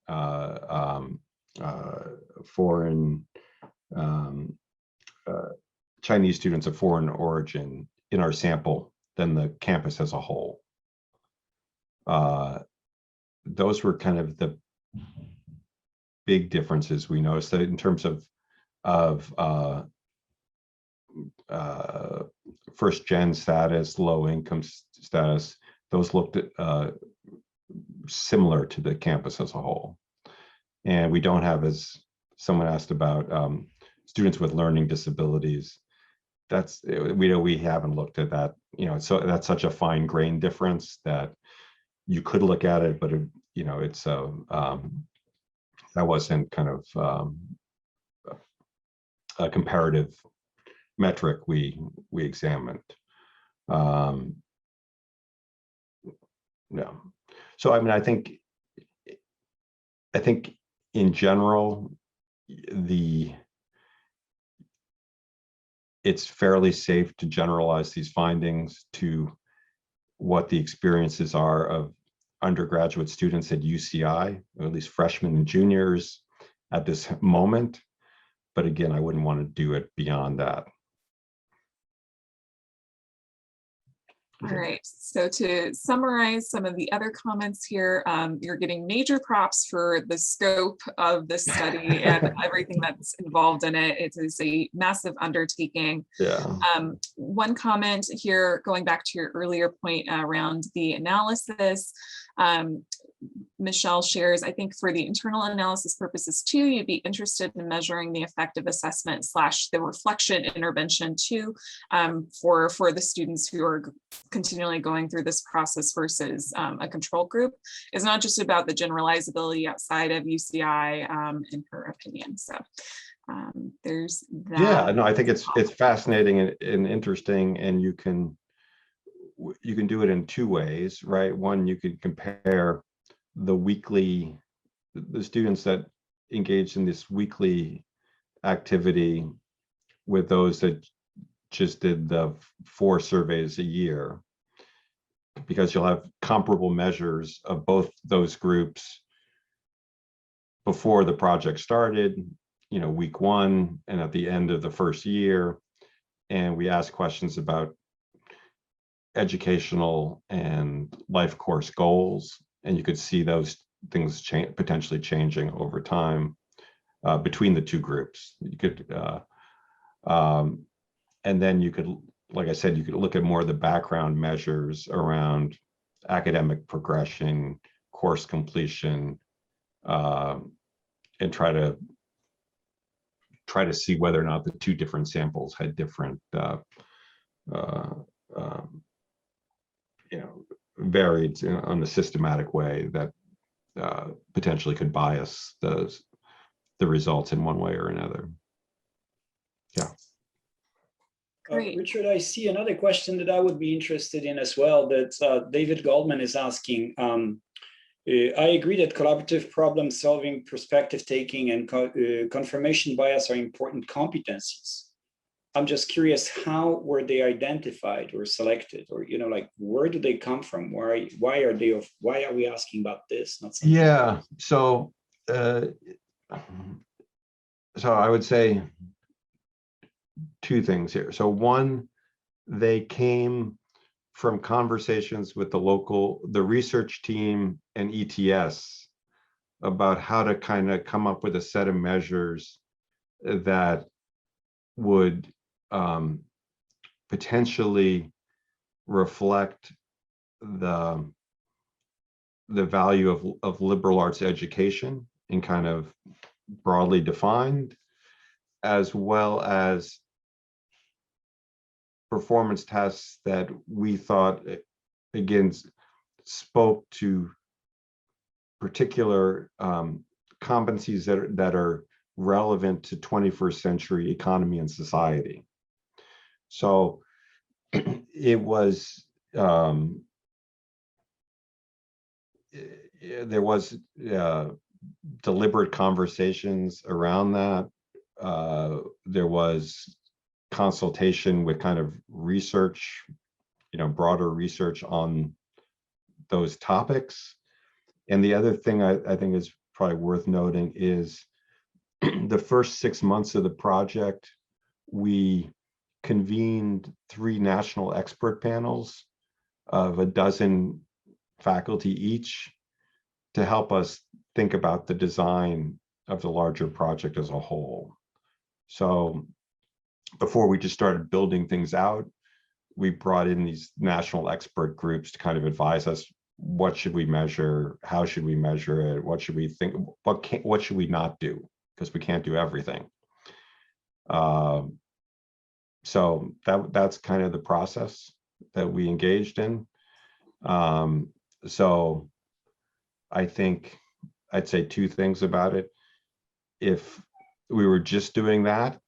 Chinese students of foreign origin in our sample than the campus as a whole. Those were kind of the big differences we noticed. That in terms of first gen status, low income status, those looked similar to the campus as a whole. And we don't have, as someone asked about, students with learning disabilities. That's, we haven't looked at that, so that's such a fine grain difference that you could look at it, but it's that wasn't kind of a comparative metric we examined. No. So I mean, I think in general, it's fairly safe to generalize these findings to what the experiences are of undergraduate students at UCI, or at least freshmen and juniors at this moment. But again, I wouldn't want to do it beyond that. All right, so to summarize some of the other comments here, you're getting major props for the scope of the study and everything that's involved in it. It is a massive undertaking. Yeah. One comment here, going back to your earlier point around the analysis, Michelle shares, I think for the internal analysis purposes too, you'd be interested in measuring the effective assessment / the reflection intervention too, for the students who are continually going through this process versus a control group. Is not just about the generalizability outside of UCI, in her opinion. So there's that. Yeah, no, I think it's fascinating and interesting, and you can do it in two ways, right? One, you could compare the students that engaged in this weekly activity with those that just did the 4 surveys a year, because you'll have comparable measures of both those groups before the project started, week 1 and at the end of the first year. And we ask questions about educational and life course goals, and you could see those things potentially changing over time between the two groups. You could, and then you could, like I said, you could look at more of the background measures around academic progression, course completion, and try to see whether or not the two different samples had different varied on a systematic way that potentially could bias the results in one way or another. Yeah. Great. Richard, I see another question that I would be interested in as well, that David Goldman is asking. I agree that collaborative problem solving, perspective taking, and confirmation bias are important competencies. I'm just curious, how were they identified or selected, or where do they come from? Why are we asking about this? Not something yeah. So I would say 2 things here. So one, they came from conversations with the research team and ETS about how to kind of come up with a set of measures that would potentially reflect the value of liberal arts education in kind of broadly defined, as well as performance tests that we thought, again, spoke to particular competencies that are relevant to 21st century economy and society. So it was, there was deliberate conversations around that. There was consultation with kind of research, broader research on those topics. And the other thing I think is probably worth noting is the first 6 months of the project, we convened 3 national expert panels of a dozen faculty each to help us think about the design of the larger project as a whole. So before we just started building things out, we brought in these national expert groups to kind of advise us, what should we measure? How should we measure it? What should we think? What should we not do? Because we can't do everything. So that's kind of the process that we engaged in. So I think I'd say 2 things about it. If we were just doing that,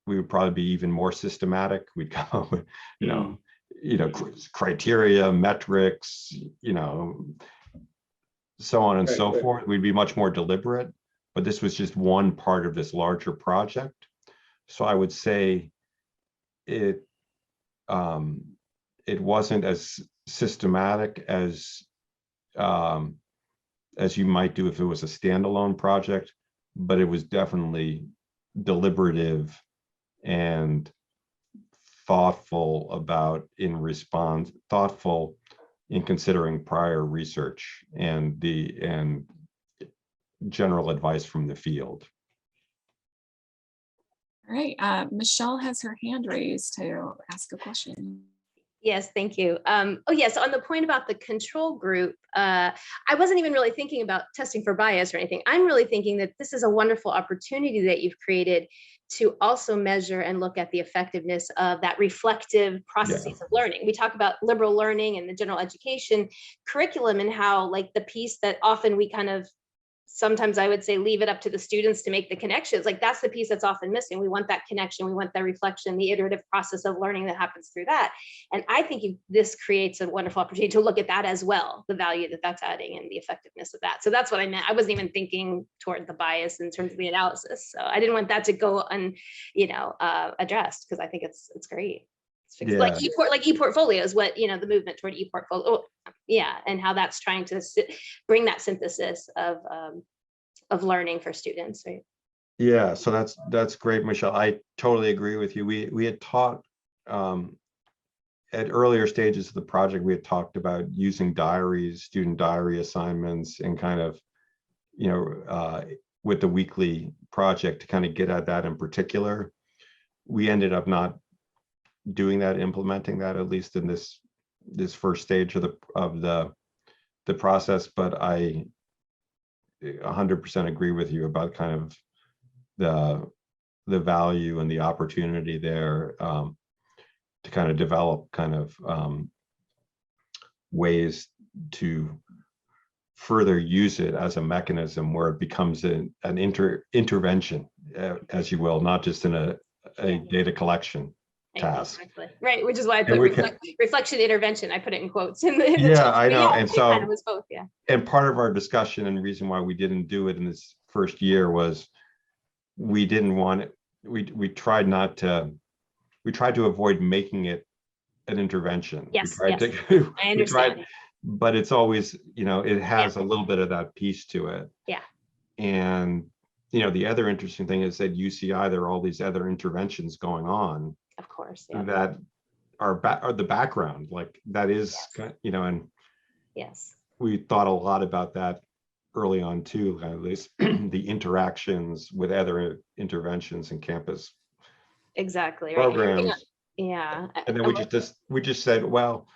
we would probably be even more systematic. We'd go with, criteria, metrics, so on and so forth. We'd be much more deliberate, but this was just one part of this larger project. So I would say it wasn't as systematic as you might do if it was a standalone project, but it was definitely deliberative and thoughtful thoughtful in considering prior research and general advice from the field. All right, Michelle has her hand raised to ask a question. Yes, thank you. Oh yes, on the point about the control group, I wasn't even really thinking about testing for bias or anything. I'm really thinking that this is a wonderful opportunity that you've created to also measure and look at the effectiveness of that reflective processes of learning. We talk about liberal learning and the general education curriculum and how like the piece that often we kind of, sometimes I would say, leave it up to the students to make the connections. Like that's the piece that's often missing. We want that connection. We want that reflection, the iterative process of learning that happens through that. And I think this creates a wonderful opportunity to look at that as well, the value that that's adding and the effectiveness of that. So that's what I meant. I wasn't even thinking toward the bias in terms of the analysis. So I didn't want that to go addressed, because I think it's great. Yeah. Like e-portfolios, what, the movement toward e-portfolio, and how that's trying to bring that synthesis of learning for students, right? Yeah, so that's great, Michelle. I totally agree with you. We had taught at earlier stages of the project, we had talked about using diaries, student diary assignments, and kind of, with the weekly project to kind of get at that in particular. We ended up not doing that, implementing that, at least in this first stage of the process, but I 100% agree with you about kind of the value and the opportunity there to kind of develop kind of ways to further use it as a mechanism where it becomes an intervention, as you will, not just in a data collection task. Exactly. Right, which is why I put reflection intervention. I put it in quotes in the I know. And so kind of was both, and part of our discussion and reason why we didn't do it in this first year was we didn't want it. We tried to avoid making it an intervention. Yes, I understand. But it's always, it has a little bit of that piece to it. Yeah. And the other interesting thing is that UCI, there are all these other interventions going on. Of course, that are the background, like that is, and yes, we thought a lot about that early on too, at least the interactions with other interventions in campus programs. Right. Yeah. And then we just said, well,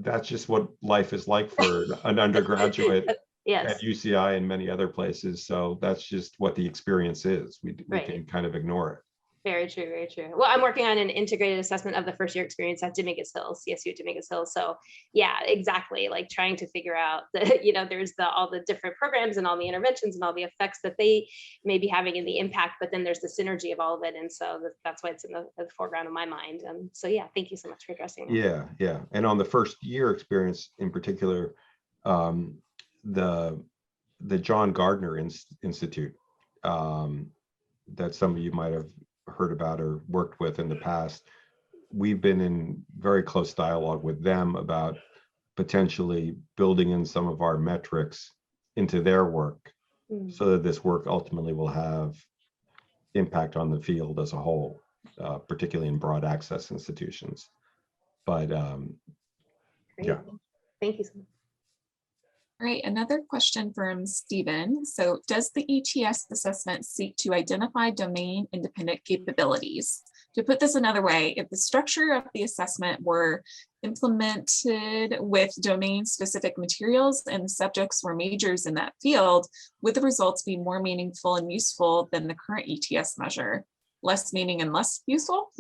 that's just what life is like for an undergraduate at UCI and many other places. So that's just what the experience is. We can kind of ignore it. Very true, very true. Well, I'm working on an integrated assessment of the first year experience at Dominguez Hills, CSU at Dominguez Hills. So yeah, exactly. Like trying to figure out the, there's all the different programs and all the interventions and all the effects that they may be having in the impact, but then there's the synergy of all of it. And so that's why it's in the foreground of my mind. So yeah, thank you so much for addressing that. Yeah. And on the first year experience in particular, the John Gardner Institute, that some of you might have heard about or worked with in the past, we've been in very close dialogue with them about potentially building in some of our metrics into their work, so that this work ultimately will have impact on the field as a whole, particularly in broad access institutions. But yeah. Thank you so much. All right, another question from Stephen. So does the ETS assessment seek to identify domain independent capabilities? To put this another way, if the structure of the assessment were implemented with domain specific materials and the subjects were majors in that field, would the results be more meaningful and useful than the current ETS measure? Less meaning and less useful?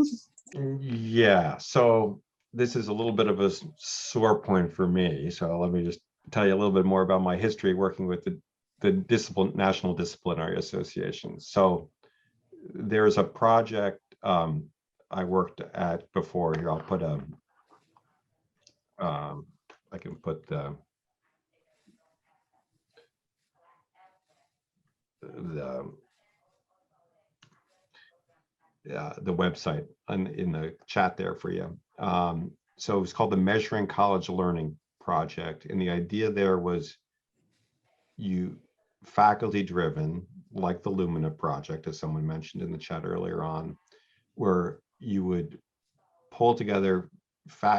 Yeah, so this is a little bit of a sore point for me. So let me just tell you a little bit more about my history working with the National Disciplinary Association. So there's a project I worked at before. Here, I'll put I can put the website in the chat there for you. So it was called the Measuring College Learning Project, and the idea there was faculty driven, like the Lumina project, as someone mentioned in the chat earlier on, where you would pull together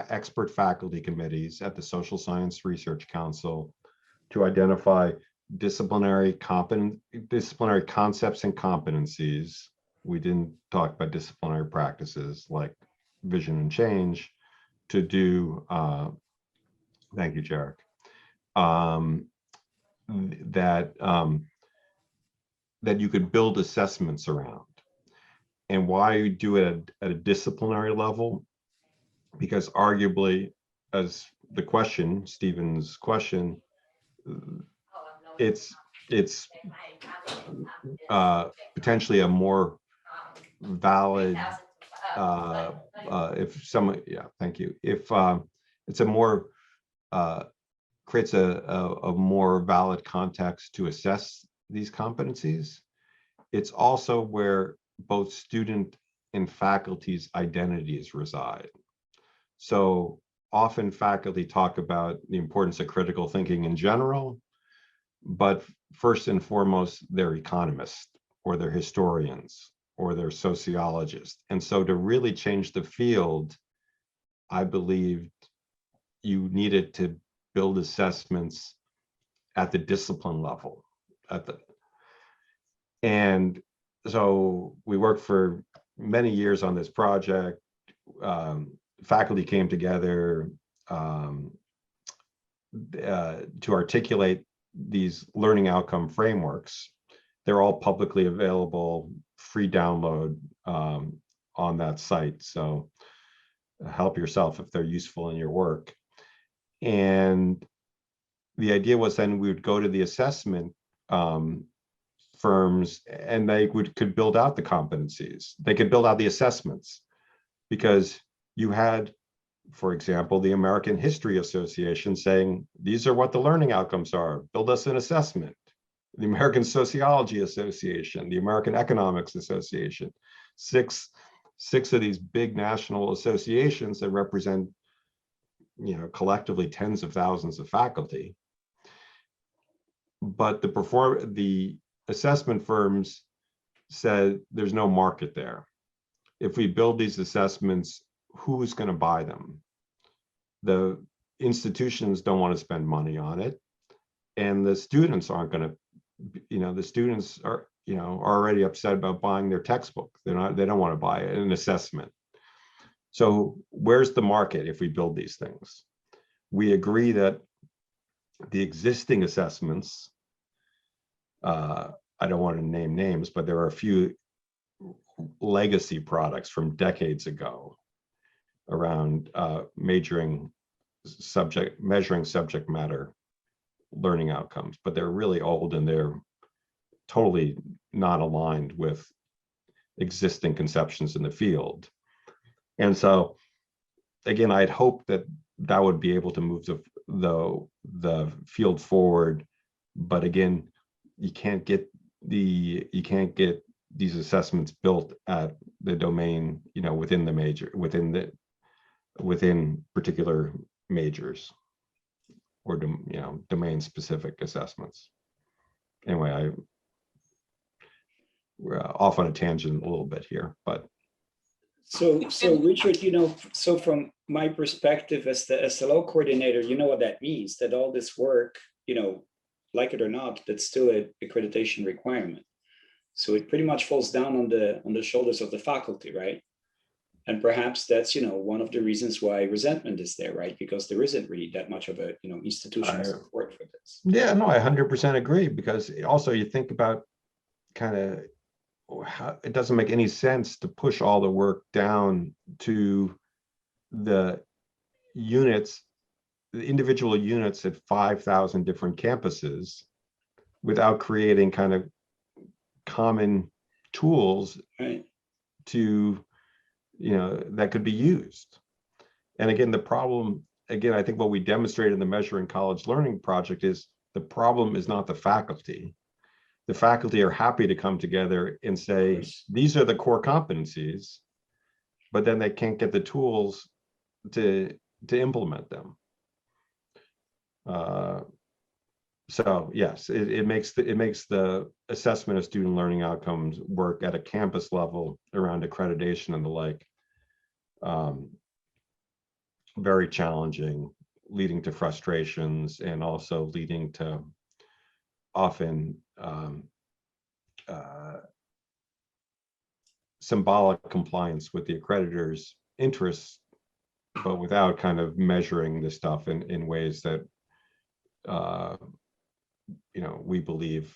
expert faculty committees at the Social Science Research Council to identify disciplinary concepts and competencies. We didn't talk about disciplinary practices like vision and change to do, thank you, Jarek, that you could build assessments around. And why you do it at a disciplinary level? Because arguably, as the question, Stephen's question, it's potentially a more valid, if someone, yeah, thank you. If it's a more, creates a more valid context to assess these competencies. It's also where both student and faculty's identities reside. So often faculty talk about the importance of critical thinking in general, but first and foremost, they're economists or they're historians or they're sociologists. And so to really change the field, I believed you needed to build assessments at the discipline level. And so we worked for many years on this project. Faculty came together to articulate these learning outcome frameworks. They're all publicly available, free download on that site. So help yourself if they're useful in your work. And the idea was then we would go to the assessment firms and they could build out the competencies. They could build out the assessments because you had, for example, the American History Association saying, these are what the learning outcomes are, build us an assessment. The American Sociology Association, the American Economics Association, six of these big national associations that represent, collectively tens of thousands of faculty. But the assessment firms said there's no market there. If we build these assessments, who's going to buy them? The institutions don't want to spend money on it, and the students aren't going to. The students are already upset about buying their textbook. They don't want to buy an assessment. So where's the market if we build these things? We agree that the existing assessments, I don't want to name names, but there are a few legacy products from decades ago around measuring subject matter learning outcomes, but they're really old and they're totally not aligned with existing conceptions in the field. And so again, I'd hope that that would be able to move the field forward, but again, you can't get these assessments built at the domain, within the major, within particular majors, or domain specific assessments. Anyway, we're off on a tangent a little bit here, but so Richard, so from my perspective as the SLO coordinator, you know what that means, that all this work, like it or not, that's still an accreditation requirement. So it pretty much falls down on the shoulders of the faculty, right? And perhaps that's, one of the reasons why resentment is there, right? Because there isn't really that much of a, institutional support for this. Yeah, no, I 100% agree, because also you think about kind of how it doesn't make any sense to push all the work down to the units, the individual units at 5,000 different campuses without creating kind of common tools, right, to that could be used. And again, the problem, I think what we demonstrated in the Measuring College Learning project is the problem is not the faculty. The faculty are happy to come together and say, these are the core competencies, but then they can't get the tools to implement them. So yes, it makes the assessment of student learning outcomes work at a campus level around accreditation and the like very challenging, leading to frustrations, and also leading to often symbolic compliance with the accreditor's interests, but without kind of measuring this stuff in ways that we believe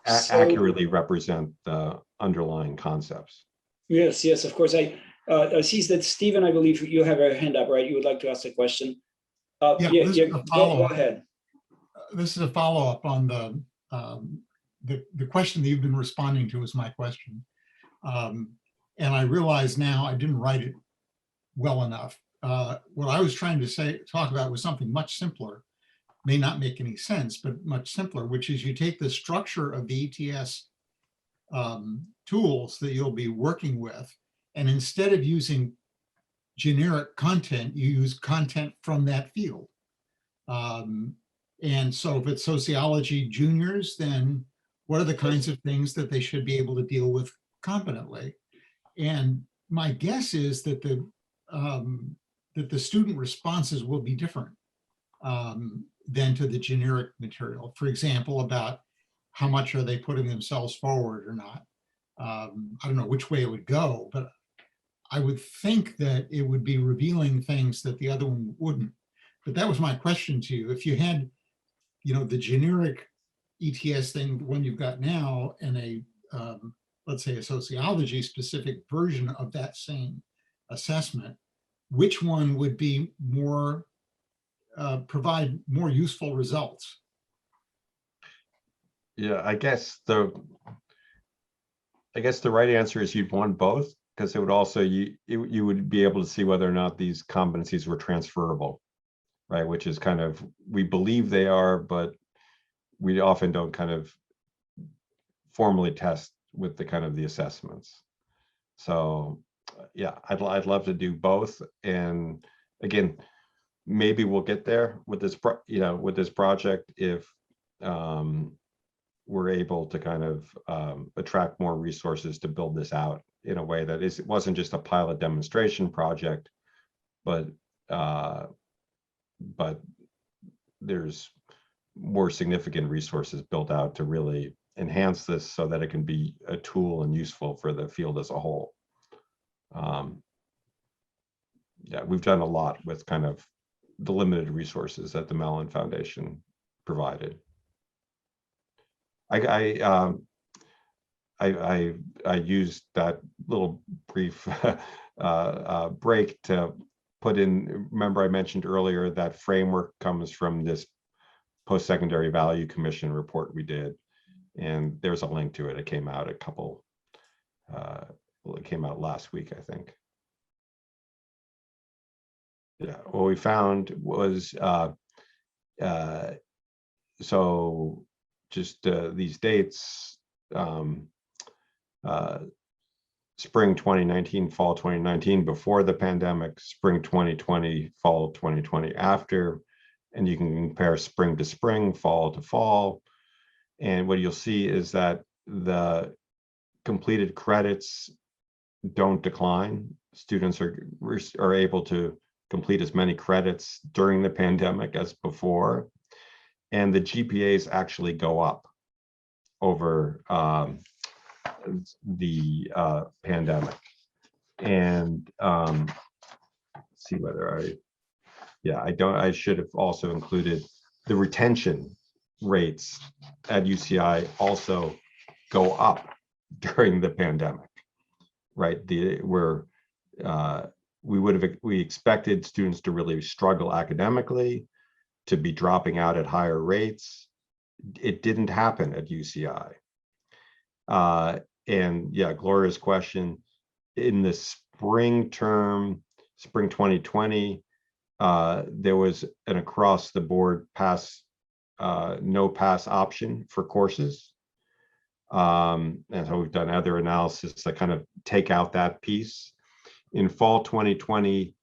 accurately represent the underlying concepts. Yes, of course. I see that Stephen, I believe you have a hand up, right? You would like to ask a question. Go ahead. This is a follow-up on the question that you've been responding to is my question. And I realize now I didn't write it well enough. What I was trying to talk about was something much simpler, may not make any sense, but much simpler, which is you take the structure of the ETS tools that you'll be working with, and instead of using generic content, you use content from that field. And so if it's sociology juniors, then what are the kinds of things that they should be able to deal with competently? And my guess is that the student responses will be different than to the generic material. For example, about how much are they putting themselves forward or not. I don't know which way it would go, but I would think that it would be revealing things that the other one wouldn't. But that was my question to you. If you had, the generic ETS thing, the one you've got now, and a, let's say, a sociology specific version of that same assessment, which one would be more, provide more useful results? Yeah, I guess the right answer is you'd want both, because it would also, you would be able to see whether or not these competencies were transferable, right? Which is kind of, we believe they are, but we often don't kind of formally test with the kind of the assessments. So yeah, I'd love to do both. And again, maybe we'll get there with this, with this project if we're able to kind of attract more resources to build this out in a way that it wasn't just a pilot demonstration project, but there's more significant resources built out to really enhance this so that it can be a tool and useful for the field as a whole. Yeah, we've done a lot with kind of the limited resources that the Mellon Foundation provided. I used that little brief break to put in, remember I mentioned earlier that framework comes from this post-secondary value commission report we did, and there's a link to it. It came out it came out last week, I think. Yeah, what we found was so just these dates, spring 2019, fall 2019 before the pandemic, spring 2020, fall 2020 after, and you can compare spring to spring, fall to fall. And what you'll see is that the completed credits don't decline. Students are able to complete as many credits during the pandemic as before. And the GPAs actually go up over the pandemic. And see whether I should have also included the retention rates at UCI also go up during the pandemic, right? We expected students to really struggle academically, to be dropping out at higher rates. It didn't happen at UCI. And yeah, Gloria's question, in the spring term, spring 2020, there was an across the board no pass option for courses. And so we've done other analysis that kind of take out that piece. In fall 2020,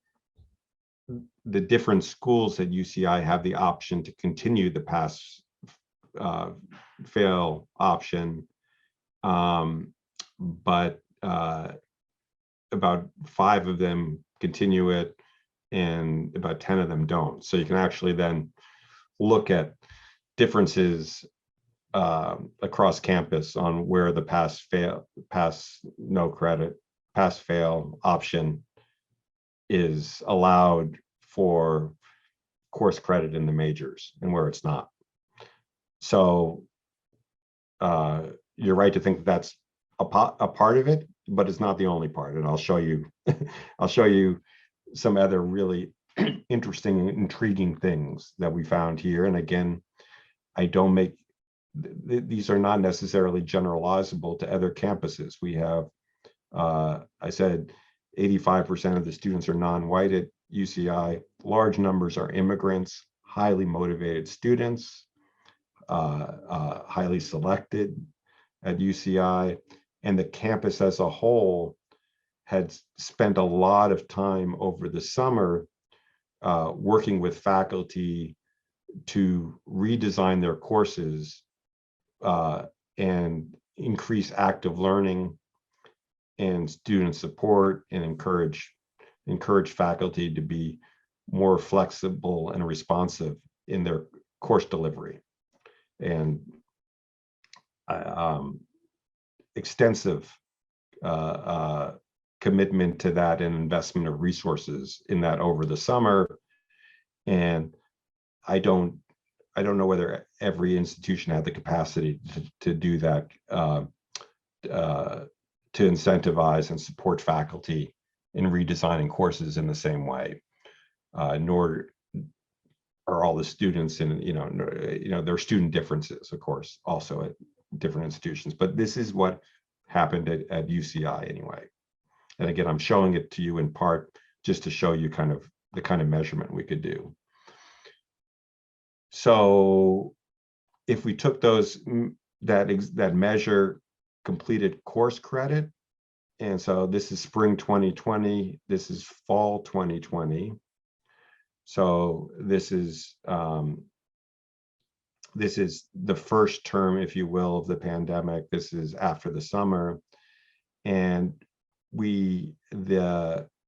the different schools at UCI have the option to continue the pass fail option. But about 5 of them continue it and about 10 of them don't. So you can actually then look at differences across campus on where the pass fail option is allowed for course credit in the majors and where it's not. So you're right to think that's a part of it, but it's not the only part. And I'll show you I'll show you some other really interesting and intriguing things that we found here. And again, I don't make these are not necessarily generalizable to other campuses. We have I said 85% of the students are non-white at UCI. Large numbers are immigrants, highly motivated students, highly selected at UCI, and the campus as a whole had spent a lot of time over the summer working with faculty to redesign their courses and increase active learning and student support, and encourage faculty to be more flexible and responsive in their course delivery. And extensive commitment to that and investment of resources in that over the summer. And I don't know whether every institution had the capacity to do that, to incentivize and support faculty in redesigning courses in the same way, nor are all the students in, there are student differences, of course, also at different institutions, but this is what happened at UCI anyway. And again, I'm showing it to you in part just to show you kind of the kind of measurement we could do. So if we took those, that measure completed course credit, and so this is spring 2020, this is fall 2020. So this is the first term, if you will, of the pandemic. This is after the summer. And the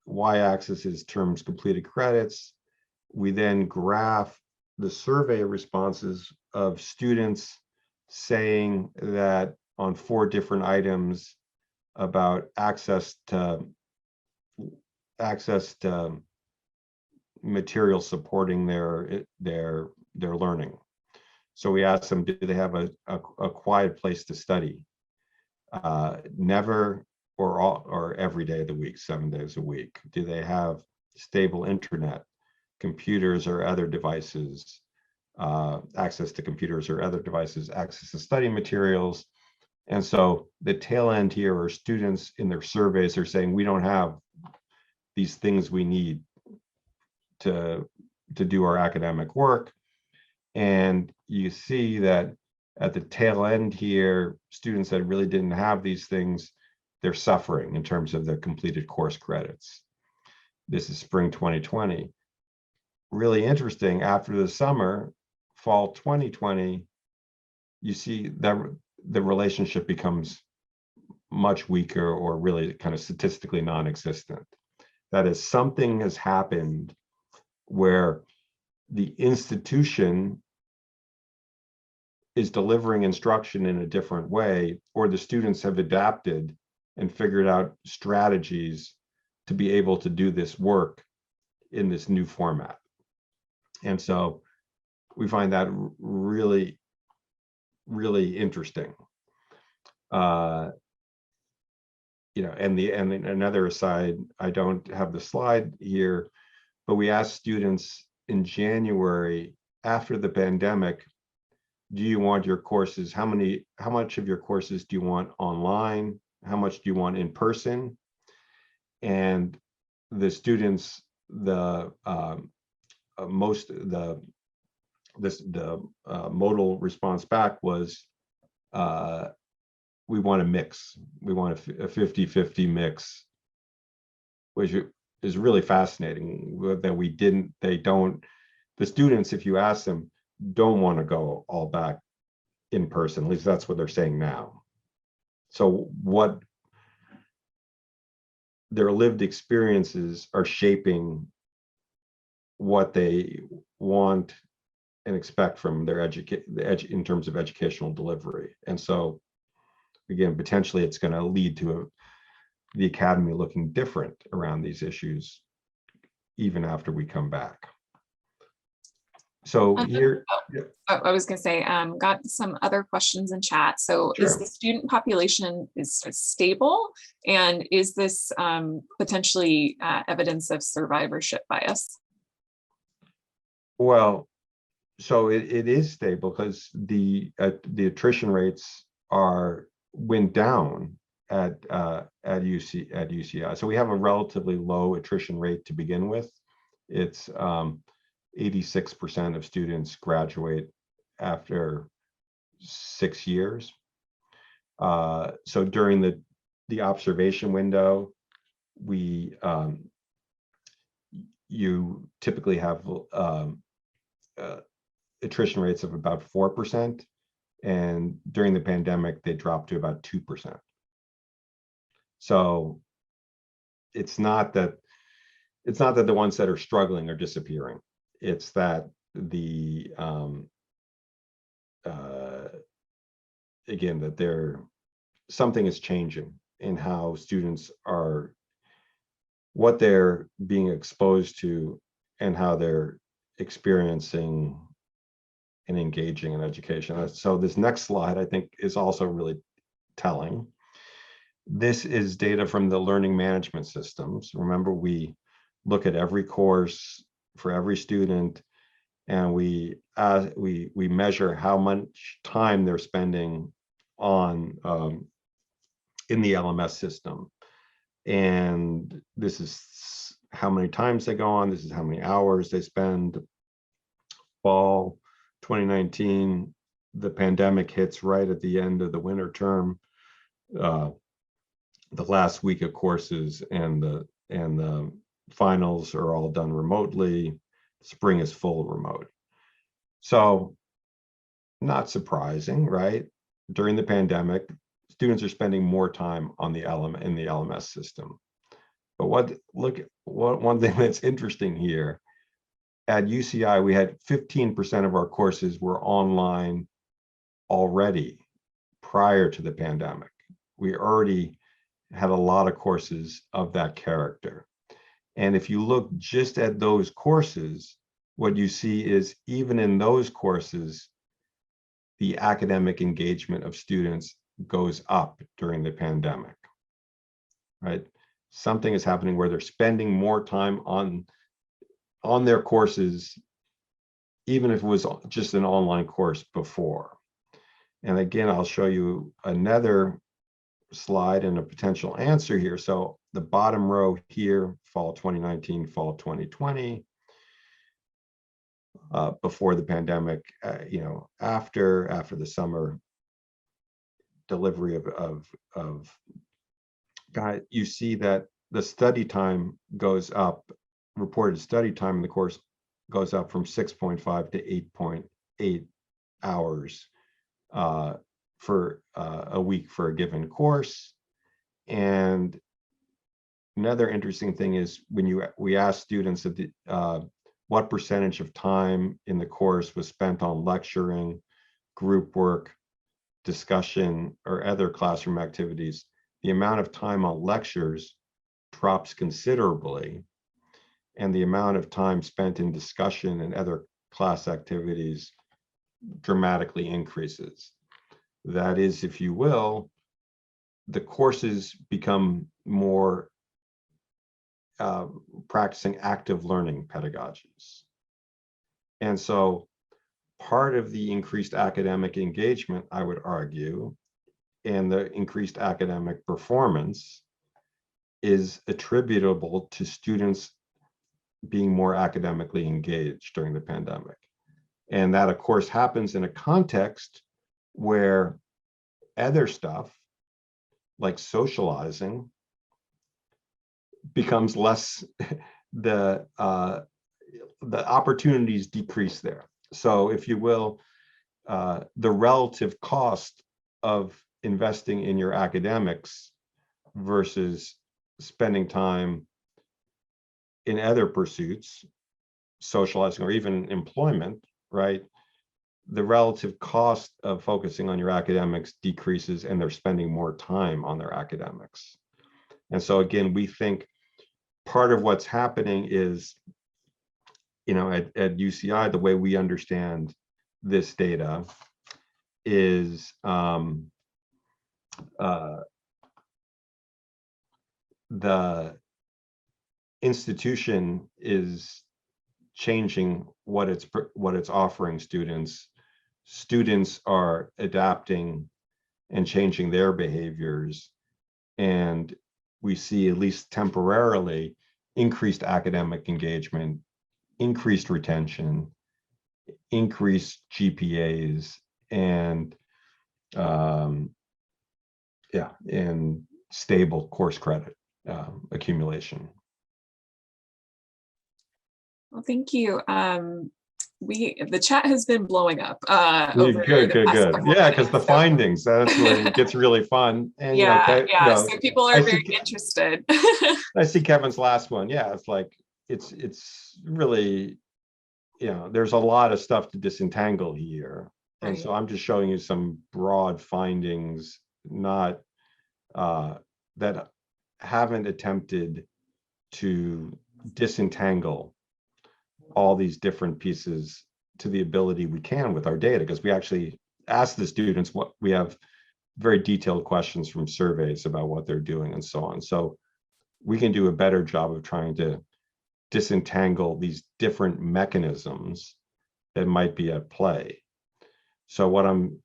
y-axis is terms completed credits. We then graph the survey responses of students saying that on 4 different items about access to material supporting their learning. So we asked them, do they have a quiet place to study? never or every day of the week, 7 days a week? Do they have stable internet, computers or other devices, access to computers or other devices, access to study materials? And so the tail end here are students in their surveys are saying, we don't have these things we need to do our academic work. And you see that at the tail end here, students that really didn't have these things, they're suffering in terms of their completed course credits. This is spring 2020. Really interesting, after the summer, fall 2020, you see that the relationship becomes much weaker or really kind of statistically non-existent. That is, something has happened where the institution is delivering instruction in a different way, or the students have adapted and figured out strategies to be able to do this work in this new format. And so we find that really, really interesting. You know, and another aside, I don't have the slide here, but we asked students in January, after the pandemic, do you want your courses, how much of your courses do you want online? How much do you want in person? And the students, the modal response back was, we want a mix. We want a 50-50 mix, which is really fascinating that the students, if you ask them, don't want to go all back in person. At least that's what they're saying now. So what their lived experiences are shaping what they want and expect from their in terms of educational delivery. And so again, potentially it's going to lead to the academy looking different around these issues even after we come back. So here, I was going to say, got some other questions in chat. So sure. Is the student population is stable? And is this potentially evidence of survivorship bias? Well, so it is stable because the attrition rates went down at UCI. So we have a relatively low attrition rate to begin with. It's 86% of students graduate after 6 years. So during the observation window, you typically have attrition rates of about 4%, and during the pandemic they dropped to about 2%. So it's not that the ones that are struggling are disappearing. It's that again, that something is changing in how students are, what they're being exposed to, and how they're experiencing and engaging in education. So this next slide, I think, is also really telling. This is data from the learning management systems. Remember, we look at every course for every student, and we measure how much time they're spending on in the LMS system. And this is how many times they go on, this is how many hours they spend. Fall 2019, the pandemic hits right at the end of the winter term, the last week of courses, and the finals are all done remotely. Spring is full remote. So not surprising, right? During the pandemic, students are spending more time on the in the LMS system. But one thing that's interesting here, at UCI, we had 15% of our courses were online already prior to the pandemic. We already had a lot of courses of that character. And if you look just at those courses, what you see is even in those courses, the academic engagement of students goes up during the pandemic, right? Something is happening where they're spending more time on their courses, even if it was just an online course before. And again, I'll show you another slide and a potential answer here. So the bottom row here, fall 2019, fall 2020, before the pandemic, after the summer delivery of guide, you see that the study time goes up, reported study time in the course goes up from 6.5 to 8.8 hours for a week for a given course. And another interesting thing is when we ask students what percentage of time in the course was spent on lecturing, group work, discussion, or other classroom activities, the amount of time on lectures drops considerably, and the amount of time spent in discussion and other class activities dramatically increases. That is, if you will, the courses become more practicing active learning pedagogies. And so part of the increased academic engagement, I would argue, and the increased academic performance is attributable to students being more academically engaged during the pandemic. And that, of course, happens in a context where other stuff, like socializing, becomes less, the opportunities decrease there. So if you will, the relative cost of investing in your academics versus spending time in other pursuits, socializing, or even employment, right? The relative cost of focusing on your academics decreases, and they're spending more time on their academics. And so again, we think part of what's happening is, at UCI, the way we understand this data is the institution is changing what it's offering students. Students are adapting and changing their behaviors, and we see, at least temporarily, increased academic engagement, increased retention, increased GPAs, and and stable course credit accumulation. Well, thank you. The chat has been blowing up. Good. Yeah, because the findings, that's where it gets really fun. And so people are very interested. I see Kevin's last one. Yeah, it's like it's really, there's a lot of stuff to disentangle here. And Right. so I'm just showing you some broad findings, not that haven't attempted to disentangle all these different pieces to the ability we can with our data, because we actually ask the students what we have very detailed questions from surveys about what they're doing and so on. So we can do a better job of trying to disentangle these different mechanisms that might be at play. So what I'm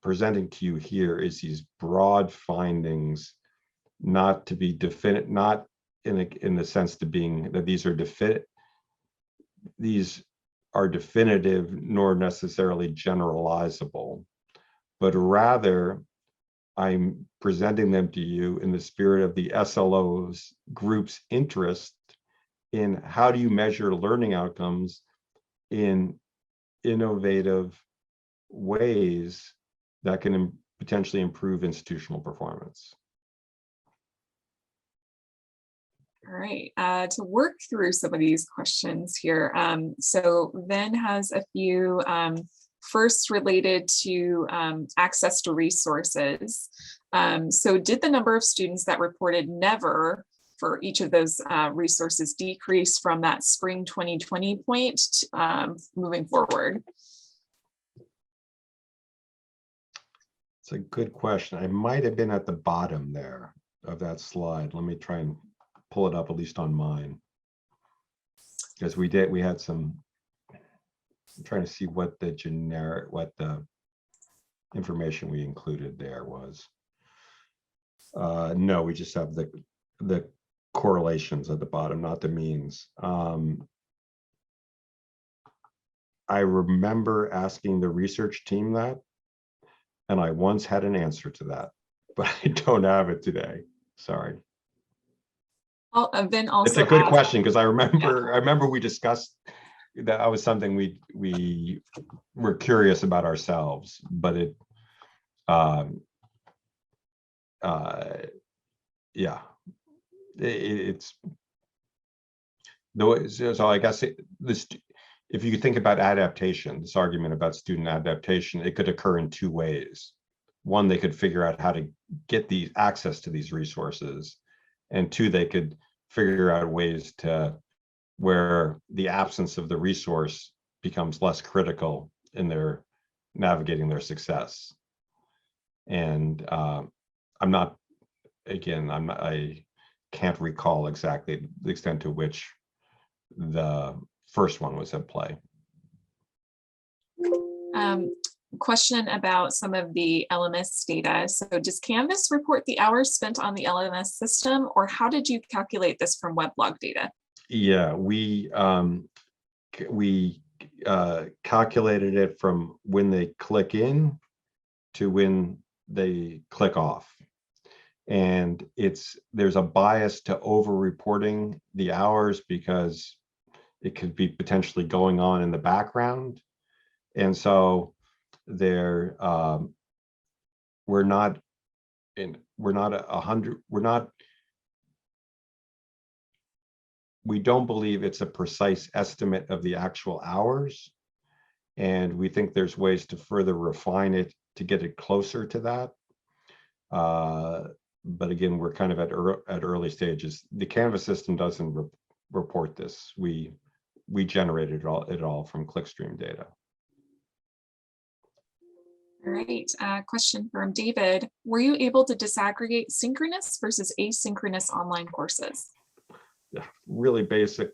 presenting to you here is these broad findings, not to be definite, not in the sense to being that these are definitive nor necessarily generalizable, but rather I'm presenting them to you in the spirit of the SLO's group's interest in how do you measure learning outcomes in innovative ways that can potentially improve institutional performance. All right, to work through some of these questions here. So Ven has a few, first related to access to resources. So did the number of students that reported never for each of those resources decrease from that spring 2020 point moving forward? It's a good question. I might have been at the bottom there of that slide. Let me try and pull it up, at least on mine. Because we had some, I'm trying to see what the information we included there was. No, we just have the correlations at the bottom, not the means. I remember asking the research team that, and I once had an answer to that, but I don't have it today. Sorry. Then also It's a good ask, question, because I remember we discussed that was something we were curious about ourselves, but it yeah, it's so I guess this, if you think about adaptation, this argument about student adaptation, it could occur in two ways. One, they could figure out how to get the access to these resources, and two, they could figure out ways to where the absence of the resource becomes less critical in their navigating their success. And I can't recall exactly the extent to which the first one was at play. Question about some of the LMS data. So does Canvas report the hours spent on the LMS system, or how did you calculate this from weblog data? Yeah, we calculated it from when they click in to when they click off. And there's a bias to over-reporting the hours because it could be potentially going on in the background. And so we're not 100, we don't believe it's a precise estimate of the actual hours. And we think there's ways to further refine it to get it closer to that. But again, we're kind of at early stages. The Canvas system doesn't report this. We generated it all from clickstream data. All right, question from David. Were you able to disaggregate synchronous versus asynchronous online courses? Yeah, really basic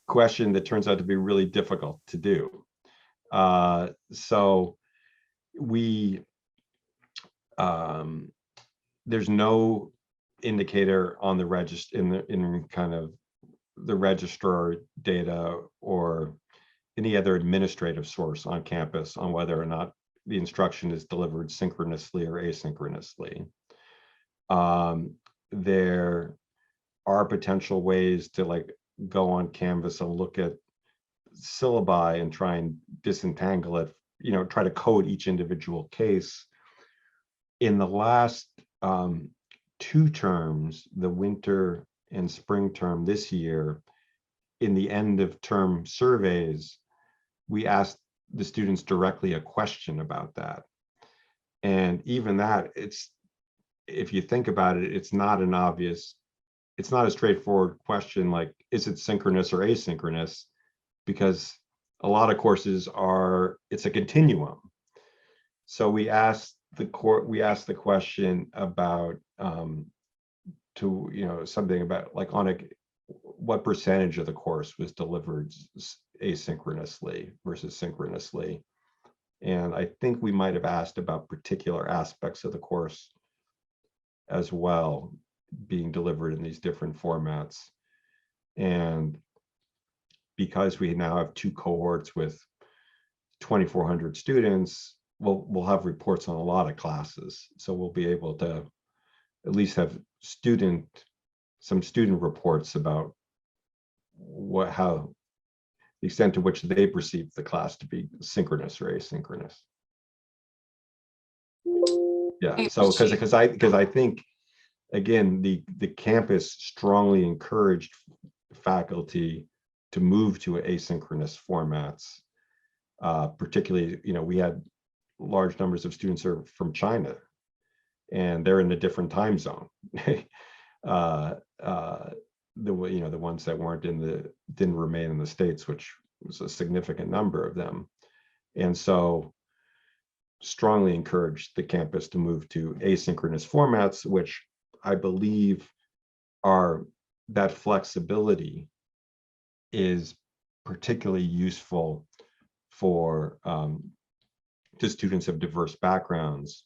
question that turns out to be really difficult to do. So there's no indicator on the register in kind of the registrar data or any other administrative source on campus on whether or not the instruction is delivered synchronously or asynchronously. There are potential ways to like go on Canvas and look at syllabi and try and disentangle it, try to code each individual case. In the last 2 terms, the winter and spring term this year, in the end of term surveys, we asked the students directly a question about that. And even that, if you think about it, it's not a straightforward question like, is it synchronous or asynchronous? Because a lot of courses it's a continuum. So we asked the question about something about like what percentage of the course was delivered asynchronously versus synchronously. And I think we might have asked about particular aspects of the course as well being delivered in these different formats. And because we now have 2 cohorts with 2,400 students, we'll have reports on a lot of classes. So we'll be able to at least have some student reports about how the extent to which they perceive the class to be synchronous or asynchronous. Yeah, so because I think, again, the campus strongly encouraged faculty to move to asynchronous formats. Particularly, we had large numbers of students are from China, and they're in a different time zone. The ones that didn't remain in the States, which was a significant number of them. And so strongly encourage the campus to move to asynchronous formats, which I believe are that flexibility is particularly useful for to students of diverse backgrounds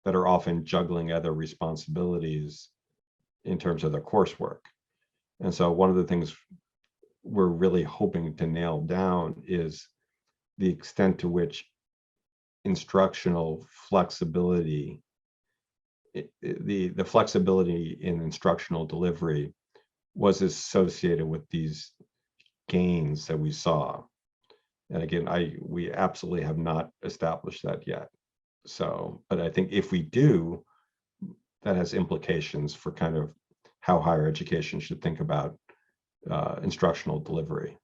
that are often juggling other responsibilities in terms of their coursework. And so one of the things we're really hoping to nail down is the extent to which instructional flexibility, the flexibility in instructional delivery was associated with these gains that we saw. And again, we absolutely have not established that yet. So, but I think if we do, that has implications for kind of how higher education should think about instructional delivery.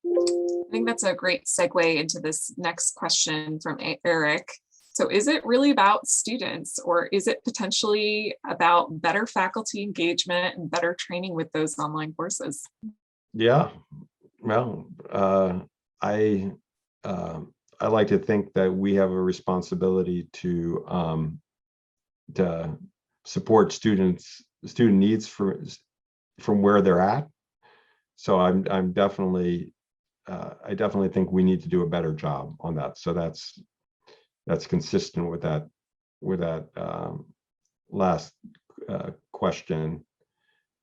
I think that's a great segue into this next question from Eric. So is it really about students, or is it potentially about better faculty engagement and better training with those online courses? Yeah, well, I like to think that we have a responsibility to support student needs from where they're at. So I'm definitely I definitely think we need to do a better job on that. So that's consistent with that last question.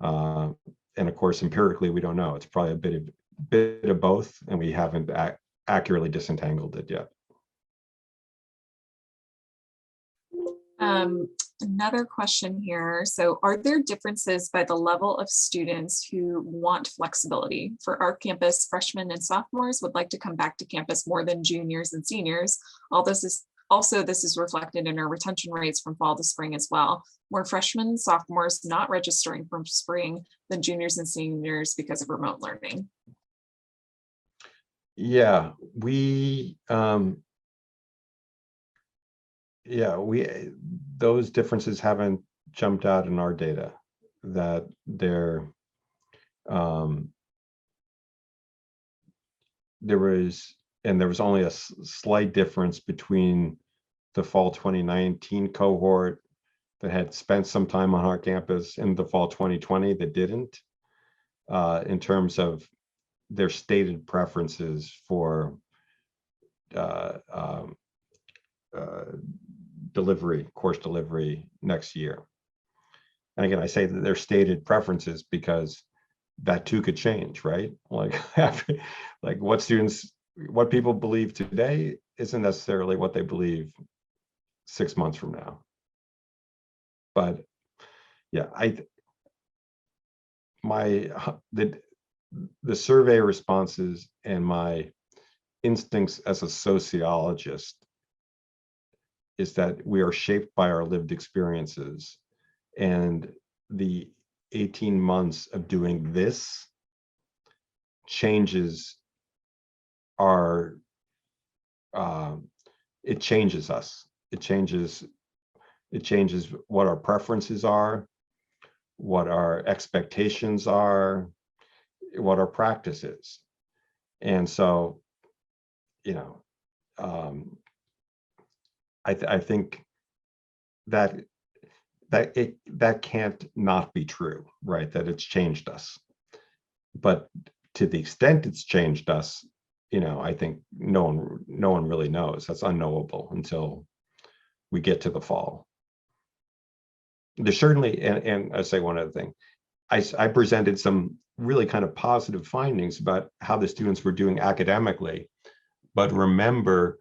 And of course, empirically, we don't know. It's probably a bit of both, and we haven't accurately disentangled it yet. Another question here. So are there differences by the level of students who want flexibility? For our campus, freshmen and sophomores would like to come back to campus more than juniors and seniors. This is reflected in our retention rates from fall to spring as well. More freshmen and sophomores not registering from spring than juniors and seniors because of remote learning. Yeah, those differences haven't jumped out in our data, that there was only a slight difference between the fall 2019 cohort that had spent some time on our campus and the fall 2020 that didn't, in terms of their stated preferences for course delivery next year. And again, I say that they're stated preferences because that too could change, right? Like what people believe today isn't necessarily what they believe 6 months from now. But yeah, the survey responses and my instincts as a sociologist is that we are shaped by our lived experiences, and the 18 months of doing this changes it changes us. It changes what our preferences are, what our expectations are, what our practice is. And so, I think that can't not be true, right? That it's changed us. But to the extent it's changed us, I think no one really knows. That's unknowable until we get to the fall. There's certainly, and I say one other thing, I presented some really kind of positive findings about how the students were doing academically, but remember,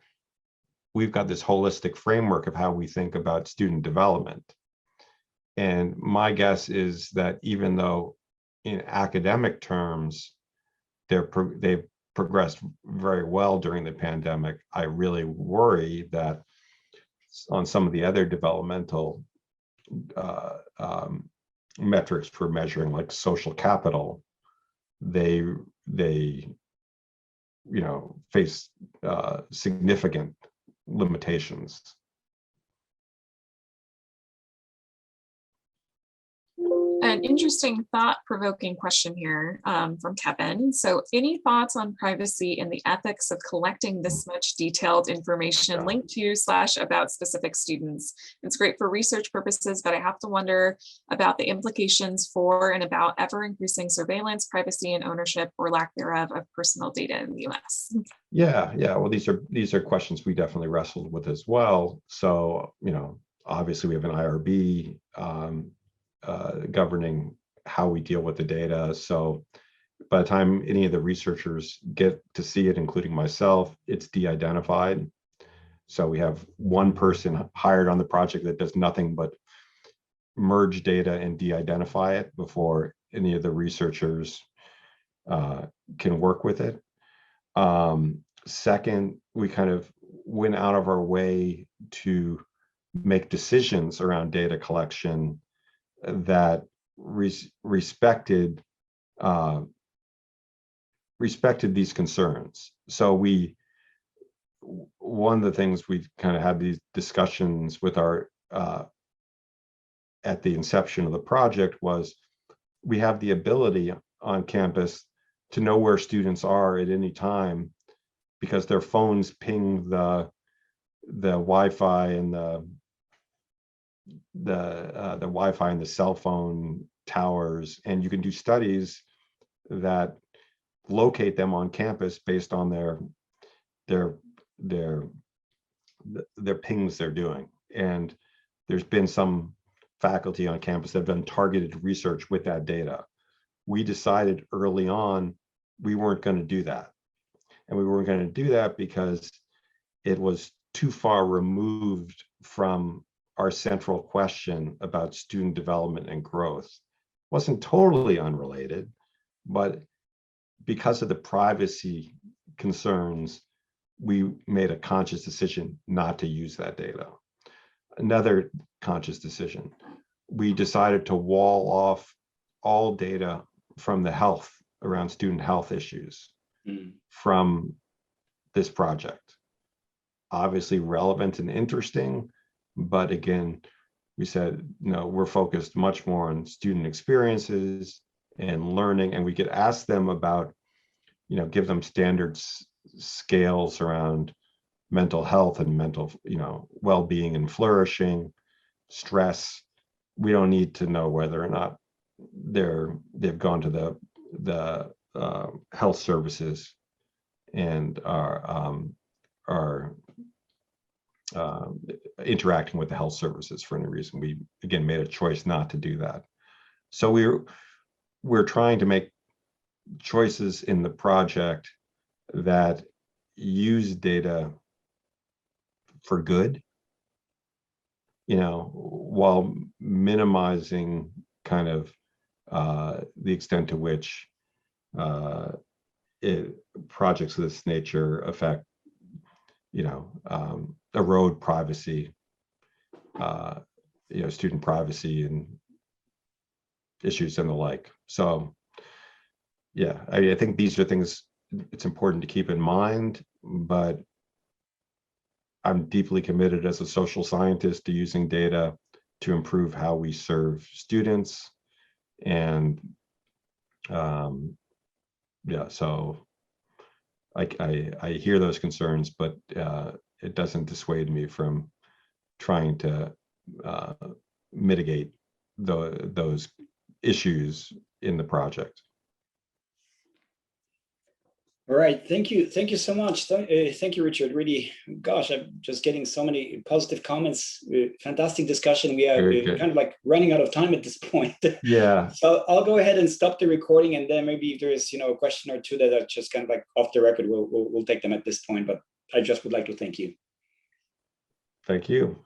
we've got this holistic framework of how we think about student development. And my guess is that even though in academic terms, they've progressed very well during the pandemic, I really worry that on some of the other developmental metrics for measuring, like social capital, they face significant limitations. An interesting thought-provoking question here from Kevin. So any thoughts on privacy and the ethics of collecting this much detailed information linked to / about specific students? It's great for research purposes, but I have to wonder about the implications for and about ever-increasing surveillance, privacy, and ownership or lack thereof of personal data in the US. Yeah. Well, these are questions we definitely wrestled with as well. So, obviously we have an IRB governing how we deal with the data. So by the time any of the researchers get to see it, including myself, it's de-identified. So we have one person hired on the project that does nothing but merge data and de-identify it before any of the researchers can work with it. Second, we kind of went out of our way to make decisions around data collection that respected these concerns. So one of the things we kind of had these discussions with our at the inception of the project was we have the ability on campus to know where students are at any time because their phones ping the Wi-Fi and the Wi-Fi and the cell phone towers, and you can do studies that locate them on campus based on their pings they're doing. And there's been some faculty on campus that have done targeted research with that data. We decided early on we weren't going to do that, and we weren't going to do that because it was too far removed from our central question about student development and growth. It wasn't totally unrelated, but because of the privacy concerns, we made a conscious decision not to use that data. Another conscious decision, we decided to wall off all data from the health around student health issues from this project. Obviously relevant and interesting, but again, we said, no, we're focused much more on student experiences and learning, and we could ask them about, give them standard scales around mental health and mental, well-being and flourishing, stress. We don't need to know whether or not they've gone to the health services and are interacting with the health services for any reason. We again made a choice not to do that. So we're trying to make choices in the project that use data for good, while minimizing kind of the extent to which projects of this nature affect, erode privacy, student privacy and issues and the like. So, yeah, I think these are things it's important to keep in mind, but I'm deeply committed as a social scientist to using data to improve how we serve students. And yeah, so I hear those concerns, but it doesn't dissuade me from trying to mitigate those issues in the project. All right, thank you so much. Thank you, Richard. Really, gosh, I'm just getting so many positive comments. Fantastic discussion. We are kind of like running out of time at this point. Yeah. So I'll go ahead and stop the recording, and then maybe if there is a question or two that are just kind of like off the record, we'll take them at this point. But I just would like to thank you. Thank you.